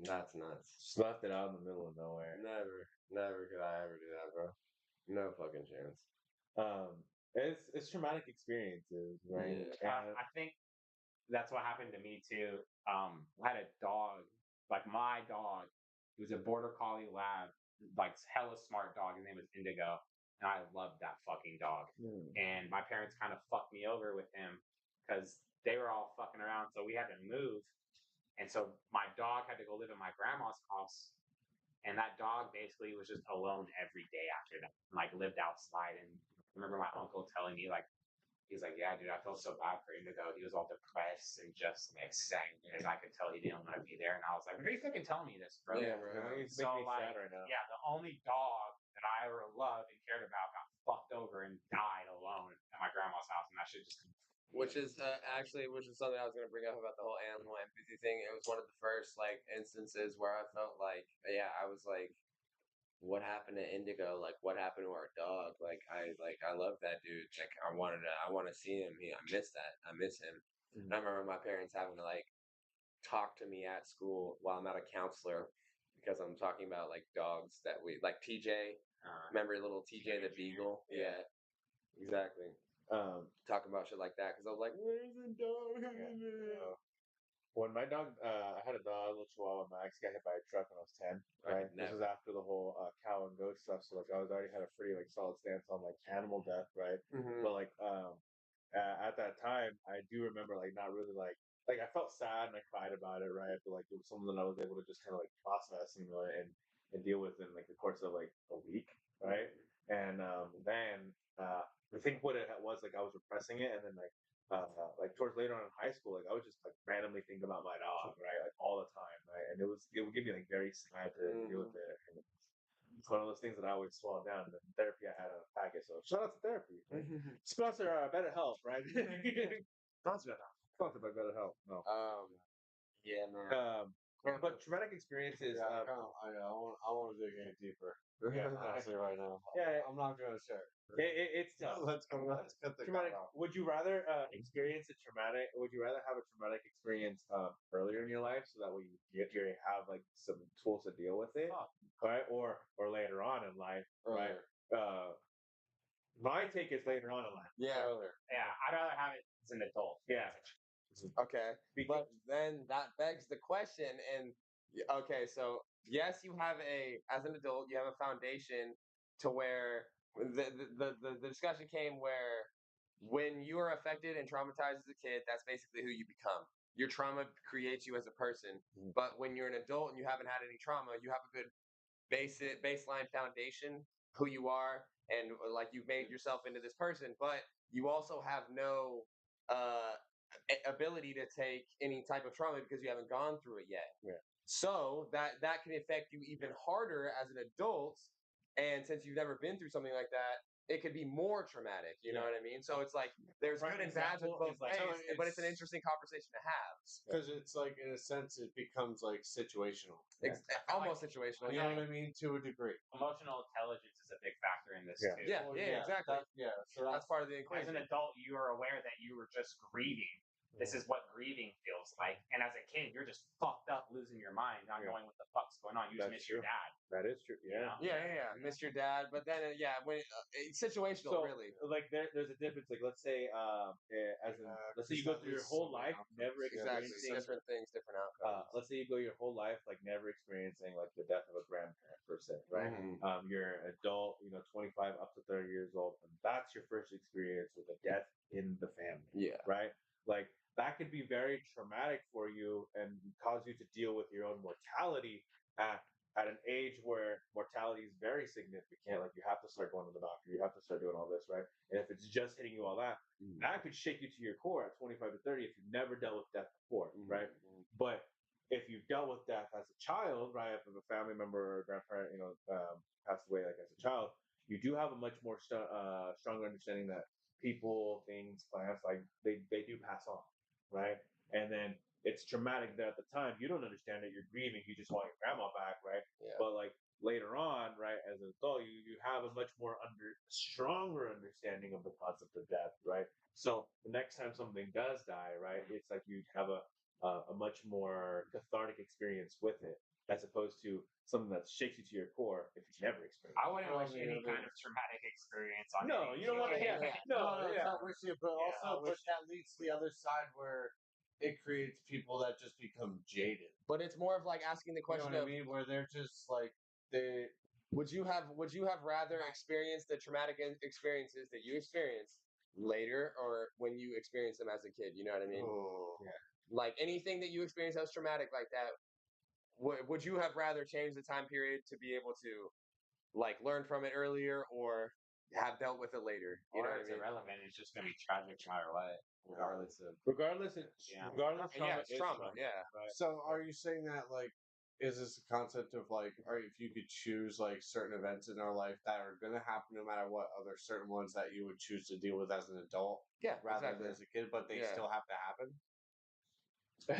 That's nuts. Just left it out in the middle of nowhere. Never could I ever do that, bro. No fucking chance. It's traumatic experiences, right? Yeah. I think that's what happened to me too. I had a dog, like my dog. He was a border collie lab, like hella smart dog. His name was Indigo, and I loved that fucking dog. And my parents kind of fucked me over with him because they were all fucking around. So we had to move, and so my dog had to go live in my grandma's house. And that dog basically was just alone every day after that, like lived outside. And I remember my uncle telling me, like, he's like, yeah, dude, I felt so bad for Indigo. He was all depressed and just like sad because I could tell he didn't want to be there. And I was like, why are you fucking telling me this, bro? Yeah, bro. It's So making me like, sad right now. yeah, the only dog that I ever loved and cared about got fucked over and died alone at my grandma's house, and that shit just. Which is which is something I was going to bring up about the whole animal empathy thing. It was one of the first like instances where I felt like, yeah, I was like, what happened to Indigo? Like, what happened to our dog? I love that dude. Like, I want to see him. I miss that. I miss him. And I remember my parents having to like talk to me at school while I'm at a counselor because I'm talking about like dogs that we like. TJ, remember little TJ the beagle? Yeah, exactly. Talking about shit like that because I was like, "Where's the dog?" When my dog, I had a dog, a little Chihuahua Max, got hit by a truck when I was 10. Right, this was after the whole cow and goat stuff. So like, I was already had a pretty like solid stance on like animal death, right? Mhm. But like, at that time, I do remember like not really like I felt sad and I cried about it, right? But like it was something that I was able to just kind of like process, and deal with in like the course of like a week, right? And then I think what it was like I was repressing it, and then like towards later on in high school, like I would just like randomly think about my dog, right, like all the time, right, and it would give me like very sad to deal with it. And it's one of those things that I always swallow down. The therapy I had on a packet, so shout out to therapy. Right? Sponsor BetterHelp, right? Sponsored by BetterHelp. No. Yeah, man. But traumatic experiences. Yeah, I want to dig in deeper. Yeah. Honestly, right now. Yeah, I'm not gonna share. it's tough. Let's cut the Traumatic. guy off. Would you rather experience a traumatic? Would you rather have a traumatic experience earlier in your life, so that way you have like some tools to deal with it, right? Or later on in life, right? My take is later on in life. Yeah. Earlier. Yeah, I'd rather have it as an adult. Yeah. Okay. But then that begs the question, and okay, so yes, you have as an adult, you have a foundation to where the discussion came where when you are affected and traumatized as a kid, that's basically who you become. Your trauma creates you as a person. Mhm. But when you're an adult and you haven't had any trauma, you have a good baseline foundation, who you are, and like you've made yourself into this person, but you also have no uh, ability to take any type of trauma because you haven't gone through it yet. Yeah. So that can affect you even harder as an adult. And since you've never been through something like that, it could be more traumatic. You know what I mean? So it's like there's Prime good and bad with example both is like- ways, So but it's an it's- interesting conversation to have. Because it's like, in a sense, it becomes like situational. Almost situational. You know what I mean? To a degree. Emotional intelligence is a big factor in this Yeah. too. Yeah, Well, yeah, exactly. So That's part of the As equation. an adult, you are aware that you were just grieving. This is what grieving feels like. And as a kid, you're just fucked up, losing your mind, not Yeah. knowing what the fuck's going on. You just That's miss your true. dad. That is true. you Yeah. know? Yeah. Miss your dad, but then when it's situational, So, really. like, there's a difference. Like, let's say, let's say you go through your whole life never Exactly. experiencing. Different things, different outcomes. Let's say you go your whole life like never experiencing like the death of a grandparent per se, right? Mhm. You're an adult, 25 up to 30 years old, and that's your first experience with a death in the family, Yeah. right? Like that could be very traumatic for you and cause you to deal with your own mortality at an age where mortality is very significant. Like you have to start going to the doctor, you have to start doing all this, right? And if it's just hitting you all that could shake you to your core at 25 to 30 if you've never dealt with death before, right? But if you've dealt with death as a child, right, if a family member or a grandparent, passed away like as a child, you do have a much more stronger understanding that people, things, plants, like they do pass on, right? And then it's traumatic that at the time you don't understand that you're grieving, you just want your grandma back, right? Yeah. But like later on, right, as an adult, you have a much more stronger understanding of the concept of death, right? So the next time something does die, right, it's like you have a much more cathartic experience with it, as opposed to something that shakes you to your core if you've never experienced. I wouldn't wish any yeah, kind of traumatic experience on No, any you don't want to. kid. Yeah, No, it's yeah. not wish you, but Yeah, also, but that leads to the other side where it creates people that just become jaded. But it's more of like asking the You know question what I of mean? Where they're just like they. would you have rather experienced the traumatic experiences that you experienced later or when you experienced them as a kid? You know what I mean? Oh. Like anything that you experienced that was traumatic like that, would you have rather changed the time period to be able to like learn from it earlier or have dealt with it later? You know Or what I it's mean? irrelevant. It's just going to be tragic no matter what, regardless of. Regardless, Yeah. trauma It's is trauma. Yeah. Right. So are you saying that like is this a concept of like, or if you could choose like certain events in our life that are gonna happen no matter what, are there certain ones that you would choose to deal with as an adult Yeah. rather Exactly. than as a kid, but they Yeah. still have to happen?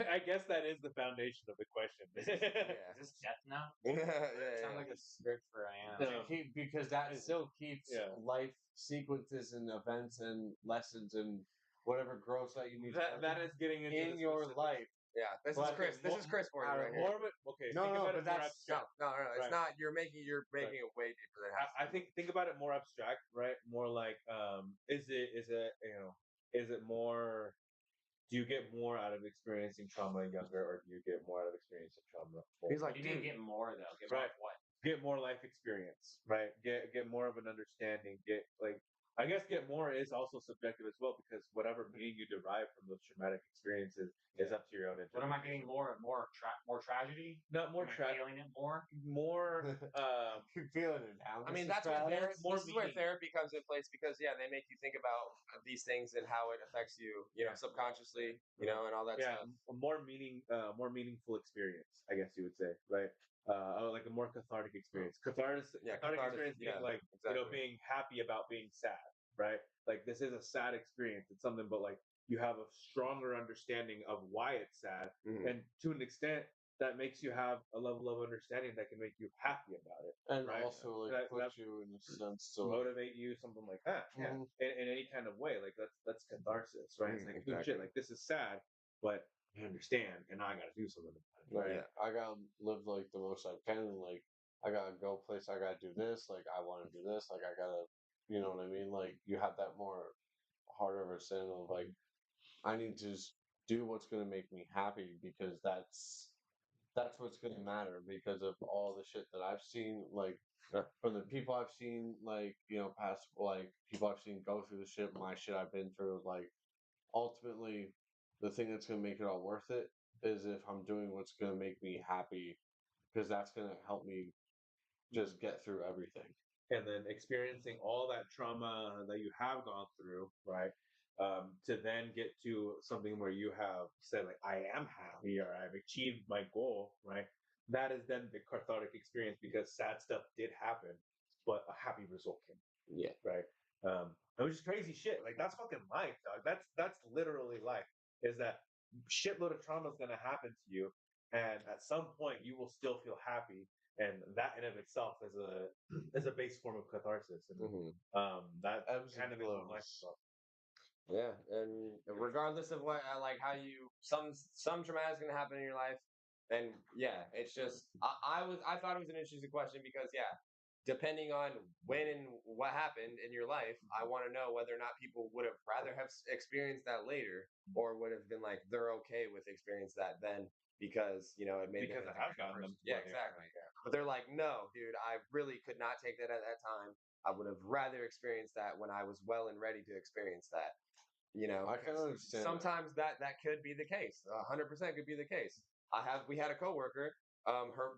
I guess that is the foundation of the question. Yeah. Is this death now? yeah. Sounds like a script for an anime. Because that still keeps Yeah. life sequences and events and lessons and whatever growth that you need that is getting into in the your specifics. life. Yeah, this is But Chris. This is Chris for you right here. More of it. Okay. No, think no, about but it more that's- No, abstract. no. It's Right. not. You're making it way deeper than it has. I think about it more abstract, right? More like, is it more? Do you get more out of experiencing trauma younger, or do you get more out of experiencing trauma older? He's like, You didn't dude, get more though. Get more Right. of what? Get more life experience, right? Get more of an understanding. I guess get more is also subjective as well because whatever meaning you derive from those traumatic experiences is up to your own interpretation. What am I getting more? More tragedy? Not more Am I tragedy. feeling it more? More. You're feeling it now. I mean, Mr. that's where Travis. more this is where meaning. therapy comes in place because they make you think about these things and how it affects you, subconsciously, and all that Yeah, stuff. a more meaningful experience, I guess you would say, right? Like a more cathartic experience. Cathartic experience being like exactly. being happy about being sad, right? Like this is a sad experience. It's something, but like you have a stronger understanding of why it's sad, Mhm. and to an extent, that makes you have a level of understanding that can make you happy about it, And right? also like That- put that- you in a sense to like, motivate you, something like that. Yeah, Mhm. in any kind of way. Like that's catharsis, right? It's like Exactly. shit. Like this is sad, but I understand, and now I got to do something about it. like Yeah. I gotta live like the most I can. Like I gotta go place, I gotta do this, like I want to do this, like I gotta, you know what I mean? Like you have that more harder understanding of like I need to just do what's gonna make me happy because that's what's gonna matter because of all the shit that I've seen, like from the people I've seen, like past like people I've seen go through the shit, my shit I've been through, like ultimately the thing that's gonna make it all worth it is if I'm doing what's gonna make me happy because that's gonna help me just get through everything. And then experiencing all that trauma that you have gone through, right? To then get to something where you have said like I am happy or I've achieved my goal, right? That is then the cathartic experience because sad stuff did happen, but a happy result came, Yeah. right? It was just crazy shit. Like that's fucking life, dog. That's literally life. Is that shitload of trauma is gonna happen to you, and at some point you will still feel happy, and that in of itself is a base form of catharsis, and that Ebbs kind and of is what life flows. is about. Yeah, and regardless of what, like how you, some traumatic is gonna happen in your life, and yeah, it's just I thought it was an interesting question because yeah, depending on when and what happened in your life, I want to know whether or not people would have rather have experienced that later, or would have been like they're okay with experience that then because it made Because them it has gotten them to yeah, where they are. exactly. But they're like, no, dude, I really could not take that at that time. I would have rather experienced that when I was well and ready to experience that. I can understand Sometimes that could be the case. 100% could be the case. We had a coworker.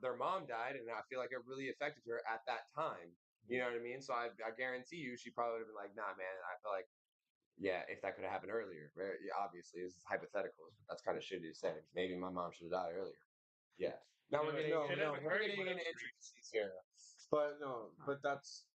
Their mom died, and I feel like it really affected her at that time. You know what I mean? So I guarantee you, she probably would have been like, "Nah, man." I feel like, yeah, if that could have happened earlier, right? Yeah, obviously, this is hypothetical. That's kind of shitty to say. Maybe my mom should have died earlier. Yeah. Now we're getting, No, no, we're getting into intricacies here. but no, but that's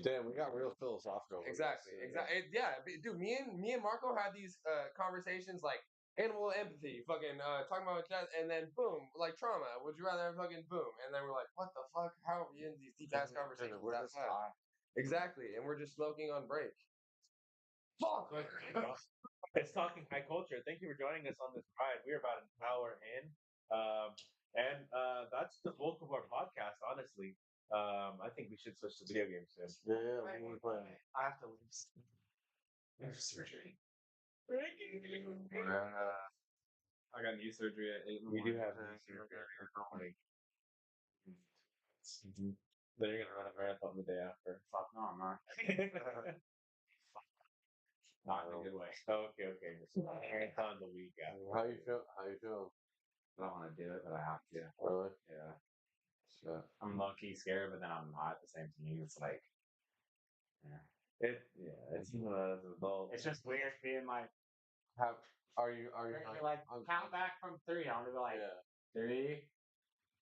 damn. We got real philosophical. with Exactly. this, Exactly. Yeah, dude. Me and Marco had these conversations like animal empathy, fucking talking about death, and then boom, like trauma. Would you rather have fucking boom? And then we're like, what the fuck? How are we in these deep ass conversations We're that just fast? Exactly, and we're just smoking on break. Fuck. It's talking high culture. Thank you for joining us on this ride. We're about an hour in, and that's the bulk of our podcast. Honestly, I think we should switch to video games soon. Yeah, we're playing. I have to leave. Surgery. I got knee surgery at 8 in the We do morning. have these like, then you're gonna run a marathon the day after. Fuck no, I'm not. Not in a good way. Okay, okay. Marathon the week after. How you feel? How you feel? I don't want to do it, but I have to. Really? Yeah. Shit. I'm low key scared, but then I'm not at the same time. It's like, yeah. It's one of those adults. It's just weird being like, Are you like count back from 3. I'm gonna be like, Yeah. 3,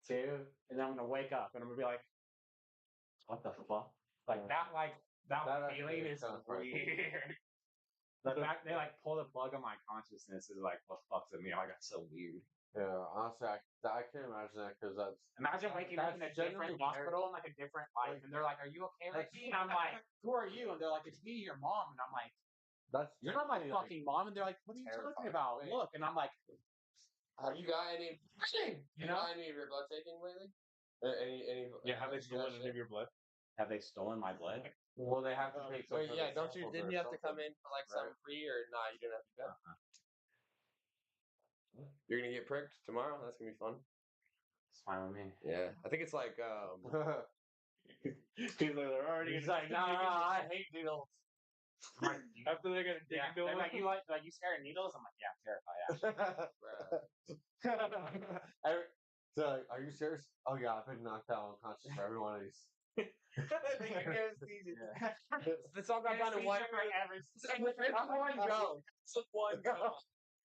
2, and then I'm gonna wake up and I'm gonna be like, what the fuck? Like that That feeling actually is is kinda funny. weird. The fact they like pull the plug on my consciousness is like what fucks with me. Like that's so weird. Yeah, honestly, I can't imagine that because that's Imagine waking up in a that's different genuinely hospital and like a different life, and they're like, "Are you okay, Ricky?" And I'm like, "Who are you?" And they're like, "It's me, your mom." And I'm like, that's "You're not my genuinely, like, fucking mom." And they're like, "What are you talking about? terrifying. Look." And I'm like, Have you got any? you know, Got any of your blood taken lately? Any? Yeah, have they you got stolen any shit? of your blood? have they stolen my blood? well, they have to take some. Wait, sort yeah, of don't you? samples Didn't or you have to come something, in for like right? something free, or nah? You didn't have to go. Uh-huh. You're gonna get pricked tomorrow. That's gonna be fun. It's fine with me. Yeah, I think it's like He's like, they're already. He's like, "No, I hate needles." I'm like, After they're gonna dig yeah. into They're him. like, you like you scared of needles? I'm like, yeah, terrified. Yeah. Every- so, like, are you serious? Oh yeah, I've been knocked out unconscious for every one of these. This all got done in one. One go. It's one go.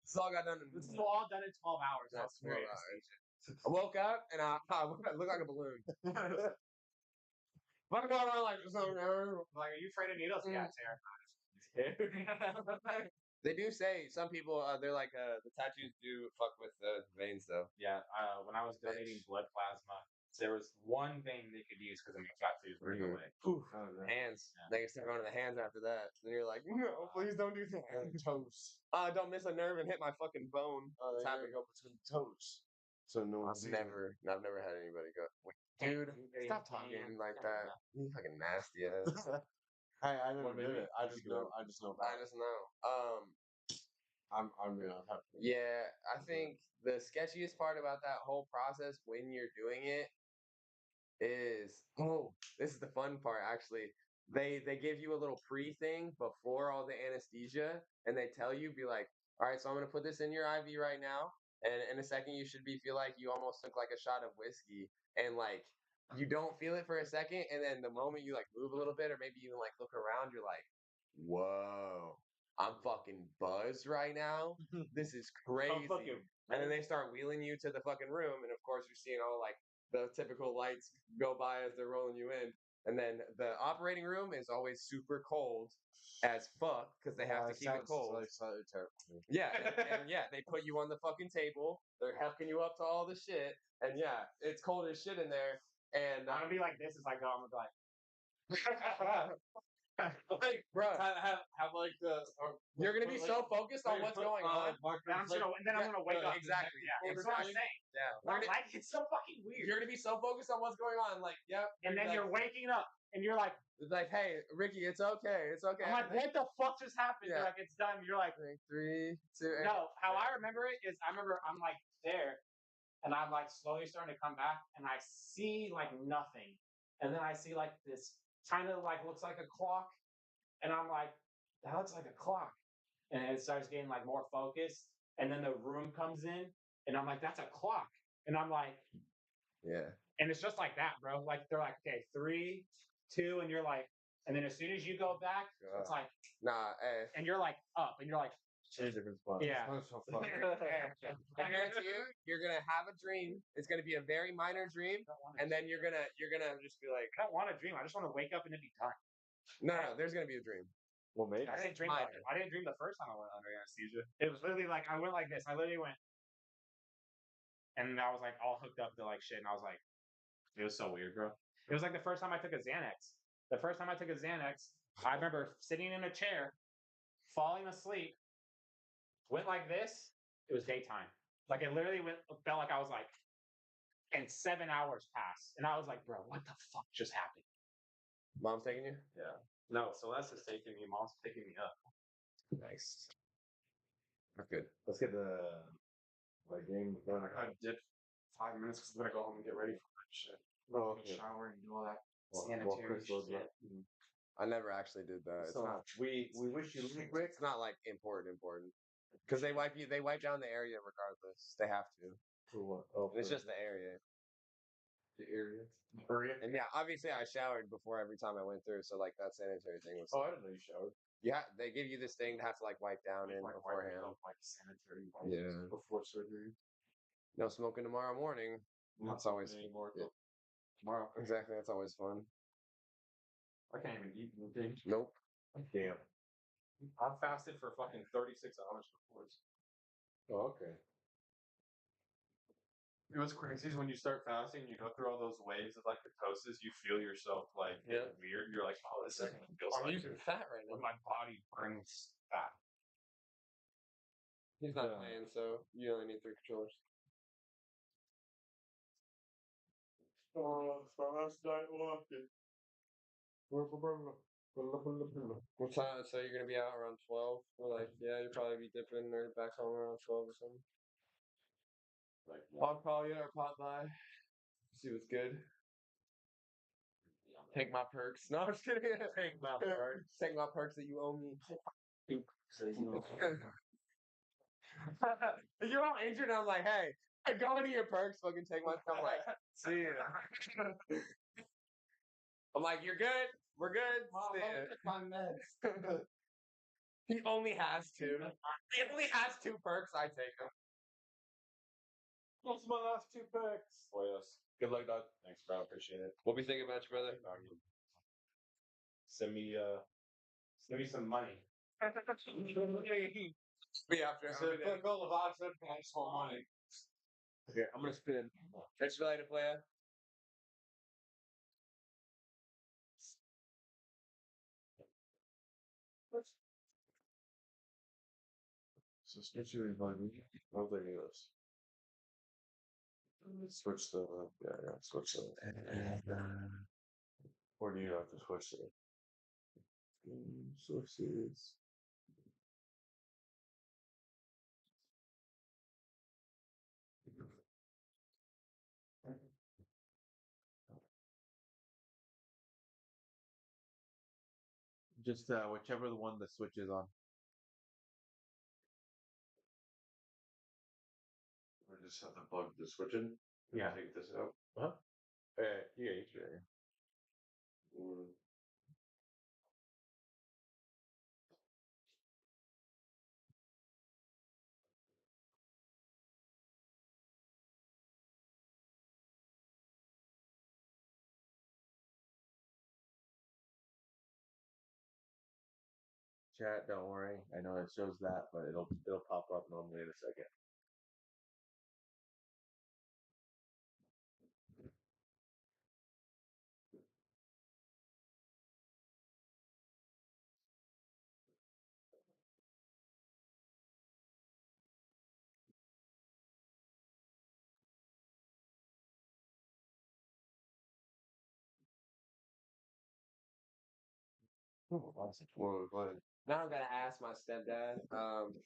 This all got done in. This is all done in 12 hours. I That's swear. 12 hours. I woke up and I look like a balloon. What going on like this? Like, are you afraid of needles? Yeah, terrified. They do say some people they're like the tattoos do fuck with the veins though. Yeah, when I was donating blood plasma, there was one vein they could use because of my tattoos were in the way. Oof. Oh, no. Hands. Yeah. They can start going to the hands after that. And you're like, no, please don't do that. And toes. Don't miss a nerve and hit my fucking bone. Oh, It's they gotta happened. go between toes. So no one's I've never had anybody go. Wait, dude, stop talking like that. You fucking nasty ass. I never What, did maybe? it. I just know. I just know about I it. just know. I'm gonna have to. Yeah, I think the sketchiest part about that whole process when you're doing it is this is the fun part actually. They give you a little pre thing before all the anesthesia, and they tell you be like, all right, so I'm gonna put this in your IV right now, and in a second you should be feel like you almost took like a shot of whiskey, and like you don't feel it for a second, and then the moment you like move a little bit or maybe even like look around, you're like, whoa, I'm fucking buzzed right now. This is crazy. And then they start wheeling you to the fucking room, and of course you're seeing all like the typical lights go by as they're rolling you in. And then the operating room is always super cold as fuck because they have to keep it cold. Like slightly terrible. Yeah, and yeah, they put you on the fucking table. They're hooking you up to all the shit, and yeah, it's cold as shit in there. And I'm gonna be like this as I go. I'm gonna be like, like, bro, have like the. you're gonna be so focused on what's going on. then I'm gonna wake up. Exactly. Yeah, that's what I'm saying. Yeah, Like it's so fucking weird. you're gonna be so focused on what's going on, like, yep. And then you're waking up, and you're like, hey, Ricky, it's okay, it's okay. I'm like, what the fuck just happened? Yeah. You're like, it's done. You're like, 3, 2. no. How I remember it is, I remember I'm like there, and I'm like slowly starting to come back, and I see like nothing, and then I see like this kind of like looks like a clock, and I'm like, that looks like a clock, and it starts getting like more focused, and then the room comes in, and I'm like, that's a clock, and I'm like, Yeah. and it's just like that, bro. Like they're like, okay, 3, 2, and you're like, and then as soon as you go back, it's like, Nah, hey. and you're like up, and you're like, Change different spots. yeah. That's so funny. I guarantee you're gonna have a dream. It's gonna be a very minor dream, and then you're gonna just be like, I don't want to dream. I just want to wake up and it be done. no, there's gonna be a dream. Well, maybe. I didn't dream. Minor. I didn't dream the first time I went under anesthesia. It was literally like I went like this. I literally went, and I was like all hooked up to like shit, and I was like, it was so weird, bro. It was like the first time I took a Xanax. The first time I took a Xanax, I remember sitting in a chair, falling asleep, went like this. It was daytime. Like it literally felt like I was like, and 7 hours passed, and I was like, bro, what the fuck just happened? Mom's taking you. Yeah. No, Celeste is taking me. Mom's picking me up. Nice. That's good. Let's get the game going. I did 5 minutes because I'm gonna go home and get ready for that shit. Oh, okay. Shower and do all that Well, sanitary Chris goes shit. back. I never actually did that. It's So not. we wish you luck. It's not like important, because they wipe down the area regardless. They have to. For what? Oh, It's for just the area. the area. And yeah, obviously I showered before every time I went through, so like that sanitary thing was. Oh, I didn't know you showered. Yeah, they give you this thing to have to like wipe down in beforehand. Like sanitary. Yeah. Before surgery. No smoking tomorrow morning. That's always anymore. yeah. Tomorrow. Exactly. That's always fun. I can't even eat anything. Nope. Damn. I fasted for fucking 36 hours before. Oh, okay. It was crazy is when you start fasting, you go through all those waves of like ketosis, you feel yourself like Yeah. weird. You're like, oh, this isn't feels I'm like using fat right When now. my body burns fat. He's not Yeah. playing, so you only need 3 controllers. Oh, it's my last night walking. What time? So you're gonna be out around 12? Or like, yeah, you'll probably be dipping or back home around 12 or something. Like, I'll call you or pop by. See what's good. Take my perks. No, I'm just kidding. Take my perks. Take my perks that you owe me. You're all injured. And I'm like, hey, go into your perks. Fucking take my. I'm like, see ya. I'm like, you're good. We're good. Mom, See let ya. me take my meds. He only has 2. He only has 2 perks. I take them. What's my last 2 picks? Oh yes. Good luck, Doc. Thanks, bro. Appreciate it. What we thinking about you, brother? Send me some money. Be after. goal of option, more money. Okay, I'm gonna spin. Catch you later, player. So, especially if I'm thinking of this. Switch the switch the. Or do you have to switch it? Sources. Just whichever the one that switches on. Or just have to plug the switch in. Yeah. Take this out. Yeah, you should. Mm. Chat, don't worry. I know it shows that, but it'll pop up normally in a second. What are we playing? Now I'm gonna ask my stepdad.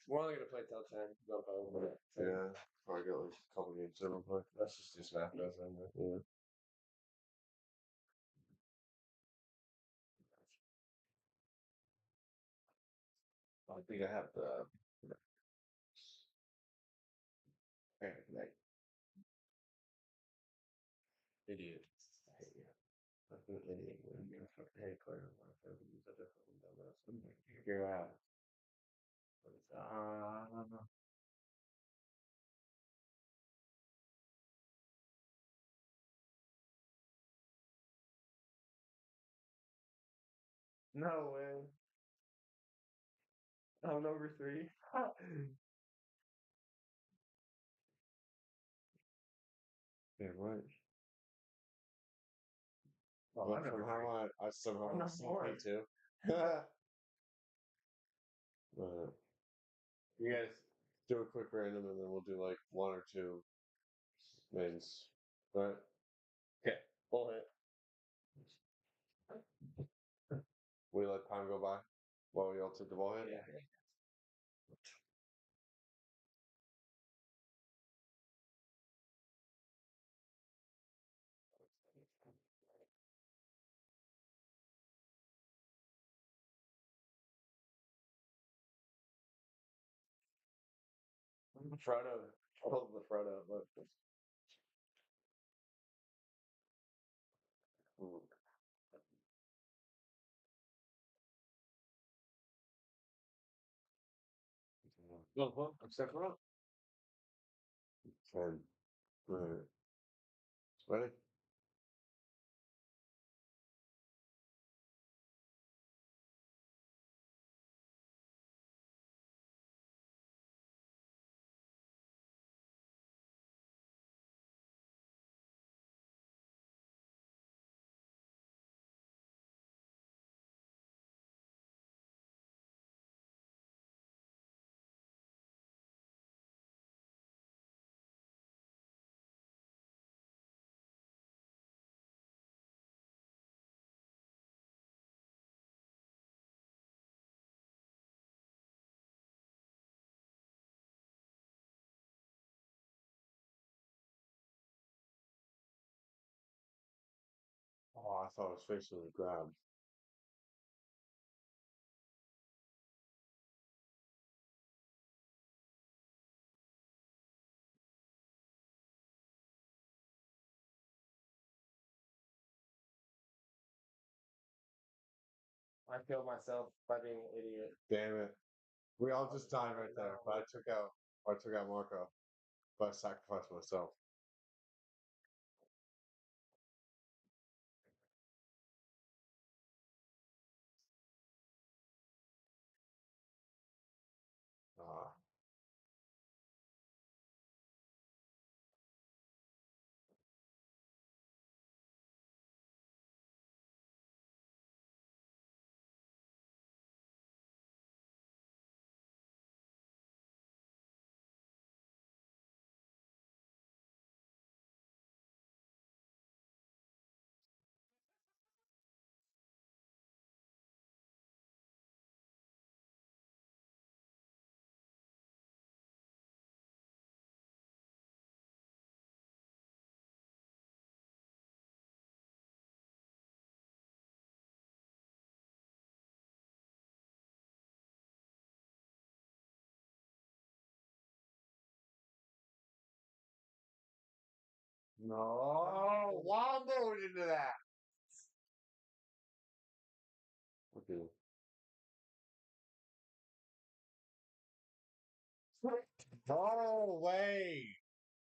We're only gonna play till 10. Go home. Yeah, probably got like a couple games in real quick. That's just Smash Bros. Yeah. I think I have the. Like, Idiot. I hate you. I'm an idiot. Hey, Claire, I want to use a different one down there. figure out. No way. I'm number 3. Yeah, right. Oh, But I'm number somehow I somehow I'm have number 4. CP too. You guys. Do a quick random and then we'll do like 1 or 2 mains. Right? Okay. Full hit. We let time go by while we all took the ball hit? Yeah. Frodo. Hold the Frodo. Look. I'm stepping up. 10. Right. Ready? Oh, I thought his face was grabbed. I killed myself by being an idiot. Damn it. We all just died right there. But I took out Marco. But I sacrificed myself. Ah. No, womboed into that. Okay. No way.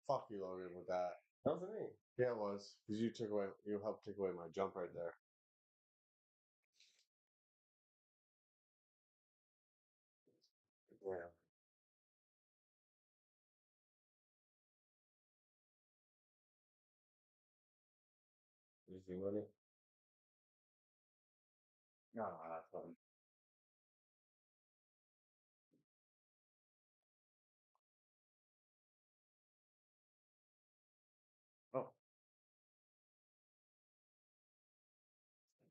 Fuck you, Logan, with that. That was me. Yeah, it was. Because you helped take away my jump right there. Yeah. You see money? No, that's fun. Oh.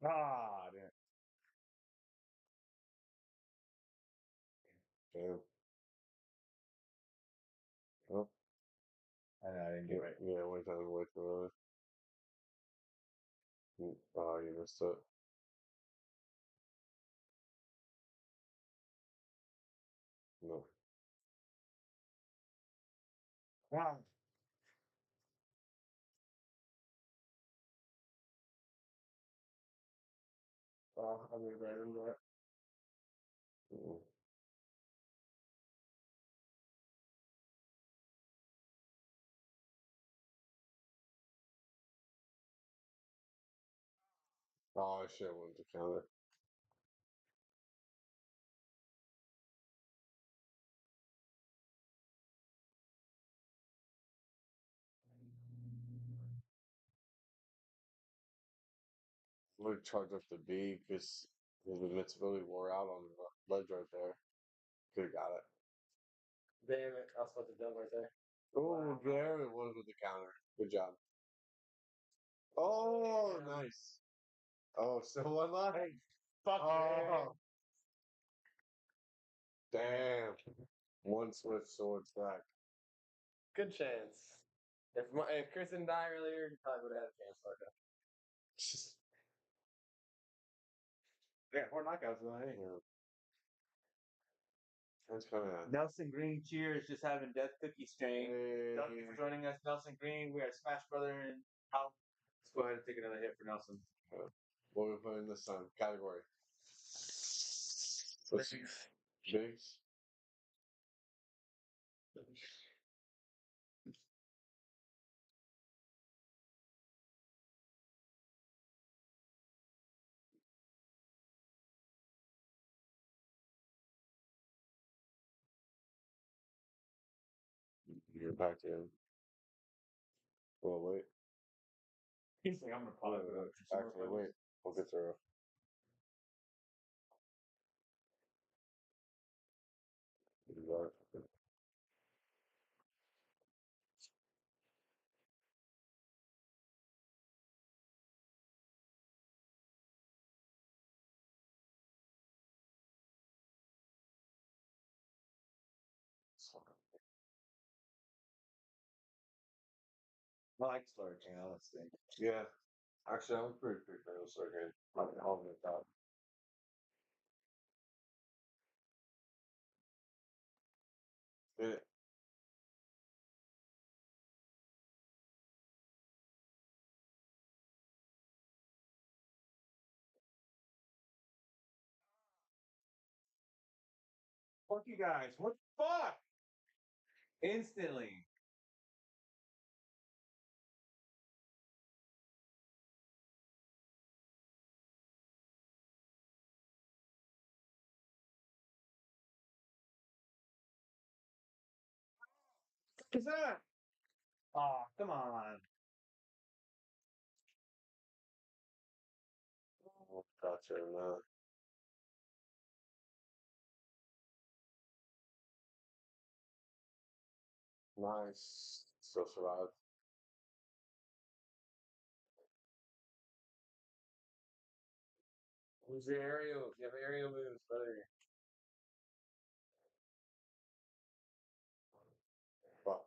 Ah, damn. Damn. Oh, I didn't get it. yeah, way too early. Oh, you missed it. No. Ah. Oh, I mean, right into it. Oh, I should have went to counter. I'm going to charge up the B because the invincibility wore out on the ledge right there. Could have got it. Damn it. I was supposed to jump right there. Oh, there it was with the counter. Good job. Oh, nice. Oh, still one left. Fuck Oh, damn. One switch swords back. Good chance. If Chris didn't die earlier, he probably would have had a chance like that. Yeah, 4 knockouts tonight. Yeah. That's kind of. Nelson Green, cheers, just having Death Cookie strain. Thank you for joining us, Nelson Green. We are Smash Brother and how? Let's go ahead and take another hit for Nelson. What we put in this category? Bigs. You're back to him. Well, wait. He's like, I'm gonna pause it. Actually, wait. We'll get through. I like Slur King, honestly. Yeah. Actually, I was pretty big fan of Sergey. All the top. Yeah. Fuck you guys. What the fuck? Instantly. What is that? Oh, come on. Gotcha. No. Nice. Still survived. Who's your aerial? You have aerial moves, brother. Fuck.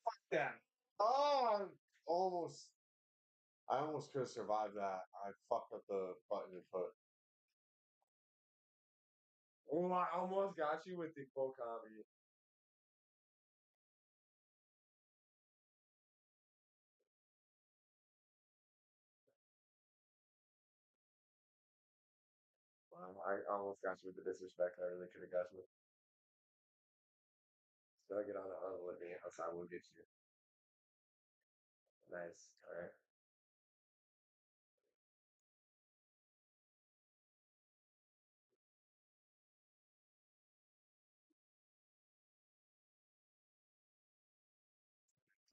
Fuck that. Oh! I almost could have survived that. I fucked up the button and foot. Oh, I almost got you with the full combi. Wow, I almost got you with the disrespect. I really could have got you. Still get on the other with me, else I will get you. Nice. All right.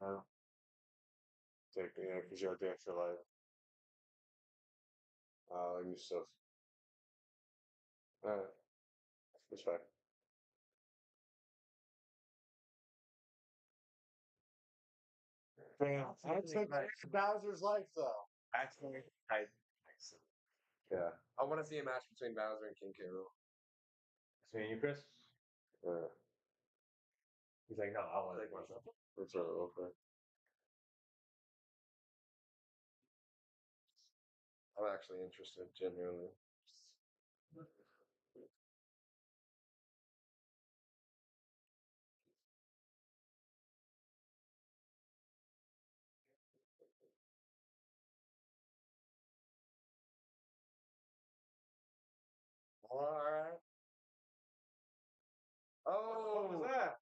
Oh. Because you have the extra life. And you still. Alright. That's fine. Damn. I took Bowser's life, though. Actually, I. Yeah. I want to see a match between Bowser and King K. Rool. So you, Chris? Yeah. He's like, no, I want to take myself. That's okay. I'm actually interested, genuinely. All right. Oh, What was that?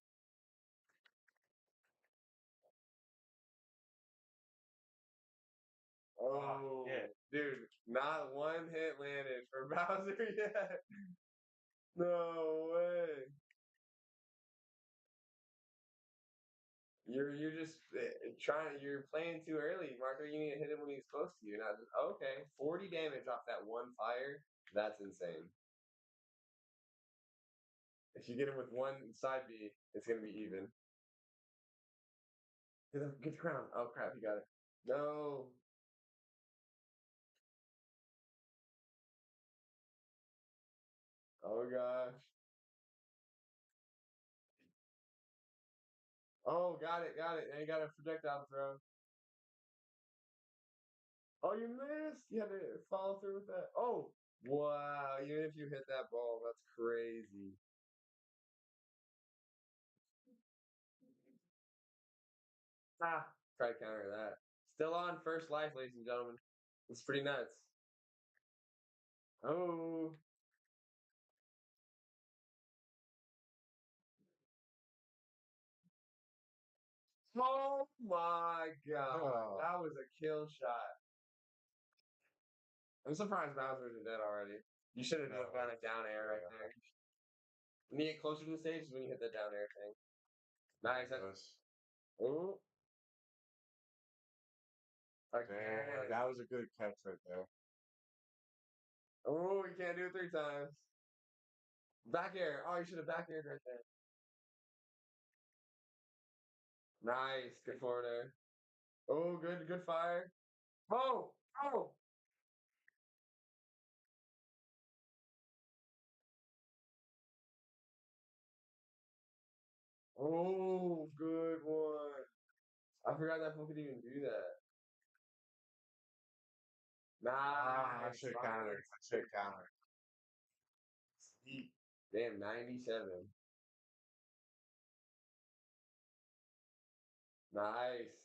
Oh, yeah. dude, not one hit landed for Bowser yet. No way. You're just you're playing too early, Marco. You need to hit him when he's close to you. Not just, okay, 40 damage off that one fire. That's insane. If you get him with one side B, it's gonna be even. Get the crown. Oh crap, you got it. No. Oh gosh. Oh, got it, got it. And you got a projectile throw. Oh, you missed. You had to follow through with that. Oh, wow. Even if you hit that ball, that's crazy. Ah, try to counter that. Still on first life, ladies and gentlemen. It's pretty nuts. Oh. Oh my god. Oh. That was a kill shot. I'm surprised Bowser isn't dead already. You should have done a down air right there. When you get closer to the stage is when you hit the down air thing. Nice. Oh. Again. That was a good catch right there. Oh, you can't do it 3 times. Back air. Oh, you should have back aired right there. Nice. Good forward air. Oh, good fire. Oh, oh. Oh, good one. I forgot that fool could even do that. I Nice. should counter. I should counter. Damn, 97. Nice.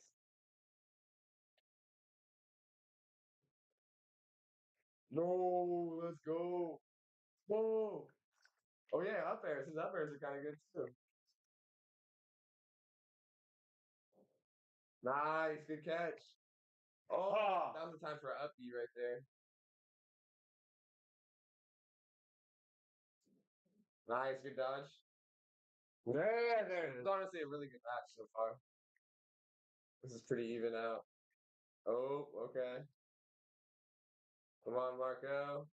No, let's go. Whoa. Oh yeah, up airs. His up airs are kind of good too. Nice, good catch. Oh, that was the time for an up B right there. Nice, good dodge. Yeah, there it It's is. honestly a really good match so far. This is pretty even out. Oh, okay. Come on, Marco.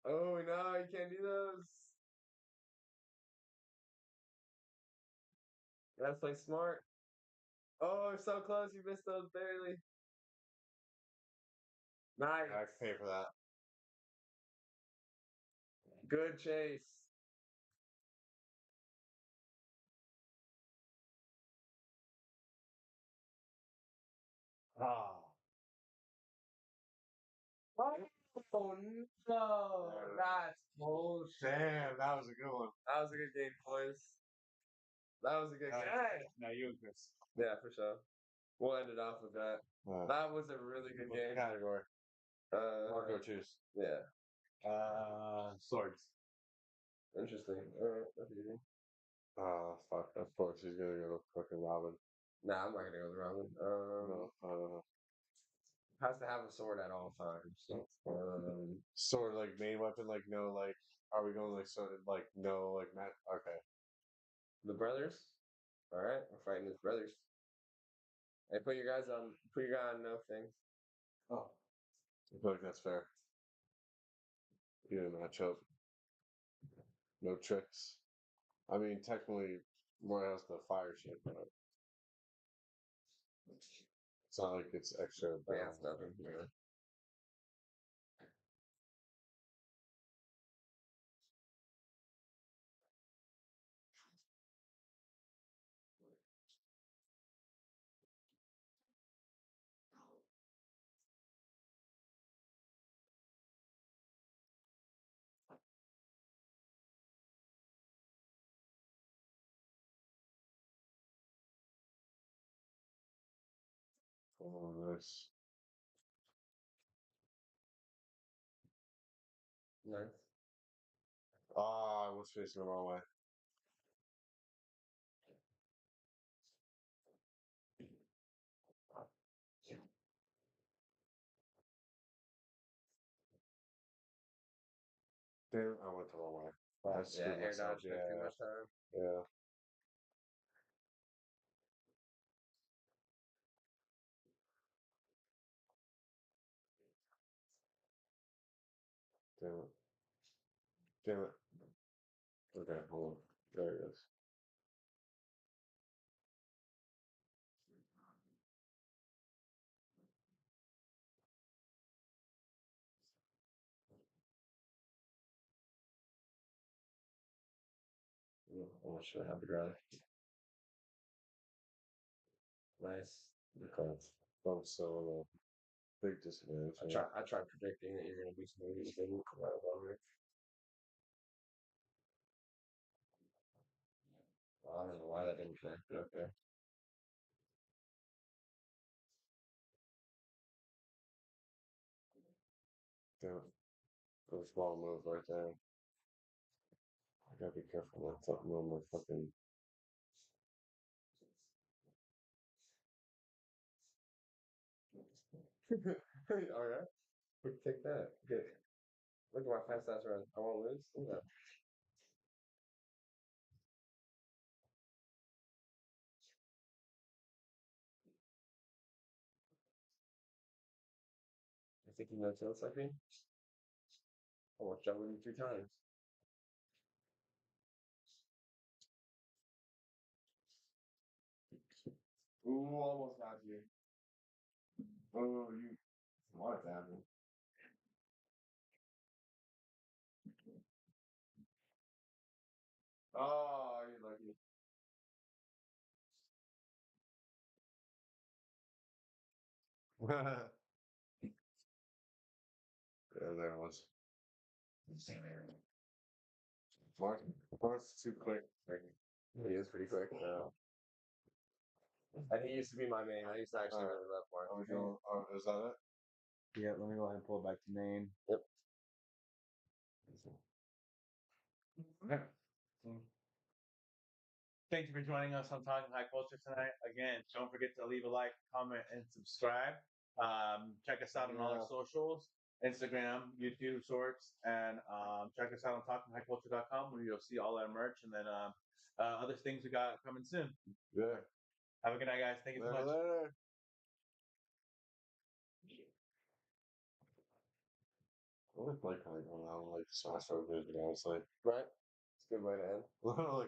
Oh no, you can't do those. You gotta play smart. Oh, so close. You missed those barely. Nice. I can pay for that. Good chase. Oh no, that's bullshit. Damn, that was a good one. That was a good game, boys. That was a good game. Now you and Chris. Yeah, for sure. We'll end it off with that. That was a really good What's the game. category? Marco, choose. Yeah, Swords. interesting. Alright, that's easy. Fuck. Of course, he's gonna go to fucking Robin. Nah, I'm not gonna go with Robin. No, Has to have a sword at all times. sort of like main weapon, like no, like are we going like sort of like no, like Matt? Okay. The brothers. All right, we're fighting his brothers. Hey, put your guy on no things. Oh, I feel like that's fair. Good matchup. No tricks. I mean, technically, Roy has the fire shit, but it's not like it's extra. Yeah, it's nothing. Yeah. Oh, nice. Nice. Ah, I was facing the wrong way. Damn, I went the wrong way. I Yeah, screwed air myself. dodge took too much time. Yeah. Damn it. Damn it. Okay, hold on. There it is. I'm not sure how to grab it. Nice. Okay. I'm so big disadvantage. I tried predicting that you're gonna be smooth. You didn't. That was all right. I don't know why that didn't connect, but okay. Damn it. That was a small move right there. I gotta be careful not something on my fucking. All right. Take that. Good. Look at my fast stats run. I won't lose. Look at that. I think you know tilts like me. I almost jumped with you 3 times. Ooh, almost got you. Oh, you want it to happen. Oh, you're lucky. Yeah, there it was. Mark's too quick. He is pretty quick. And he used to be my main. I used to actually really love Mark. Are we going? Is that it? Yeah, let me go ahead and pull it back to main. Yep. Thank you for joining us on Talking High Culture tonight. Again, don't forget to leave a like, comment, and subscribe. Check us out on all our socials, Instagram, YouTube Shorts, and check us out on TalkingHighCulture.com where you'll see all our merch and then other things we got coming soon. Yeah. Have a good night, guys. Thank you so much. Later. I like how I go out like Smash Bros. Honestly. Right? It's a good way to end. Like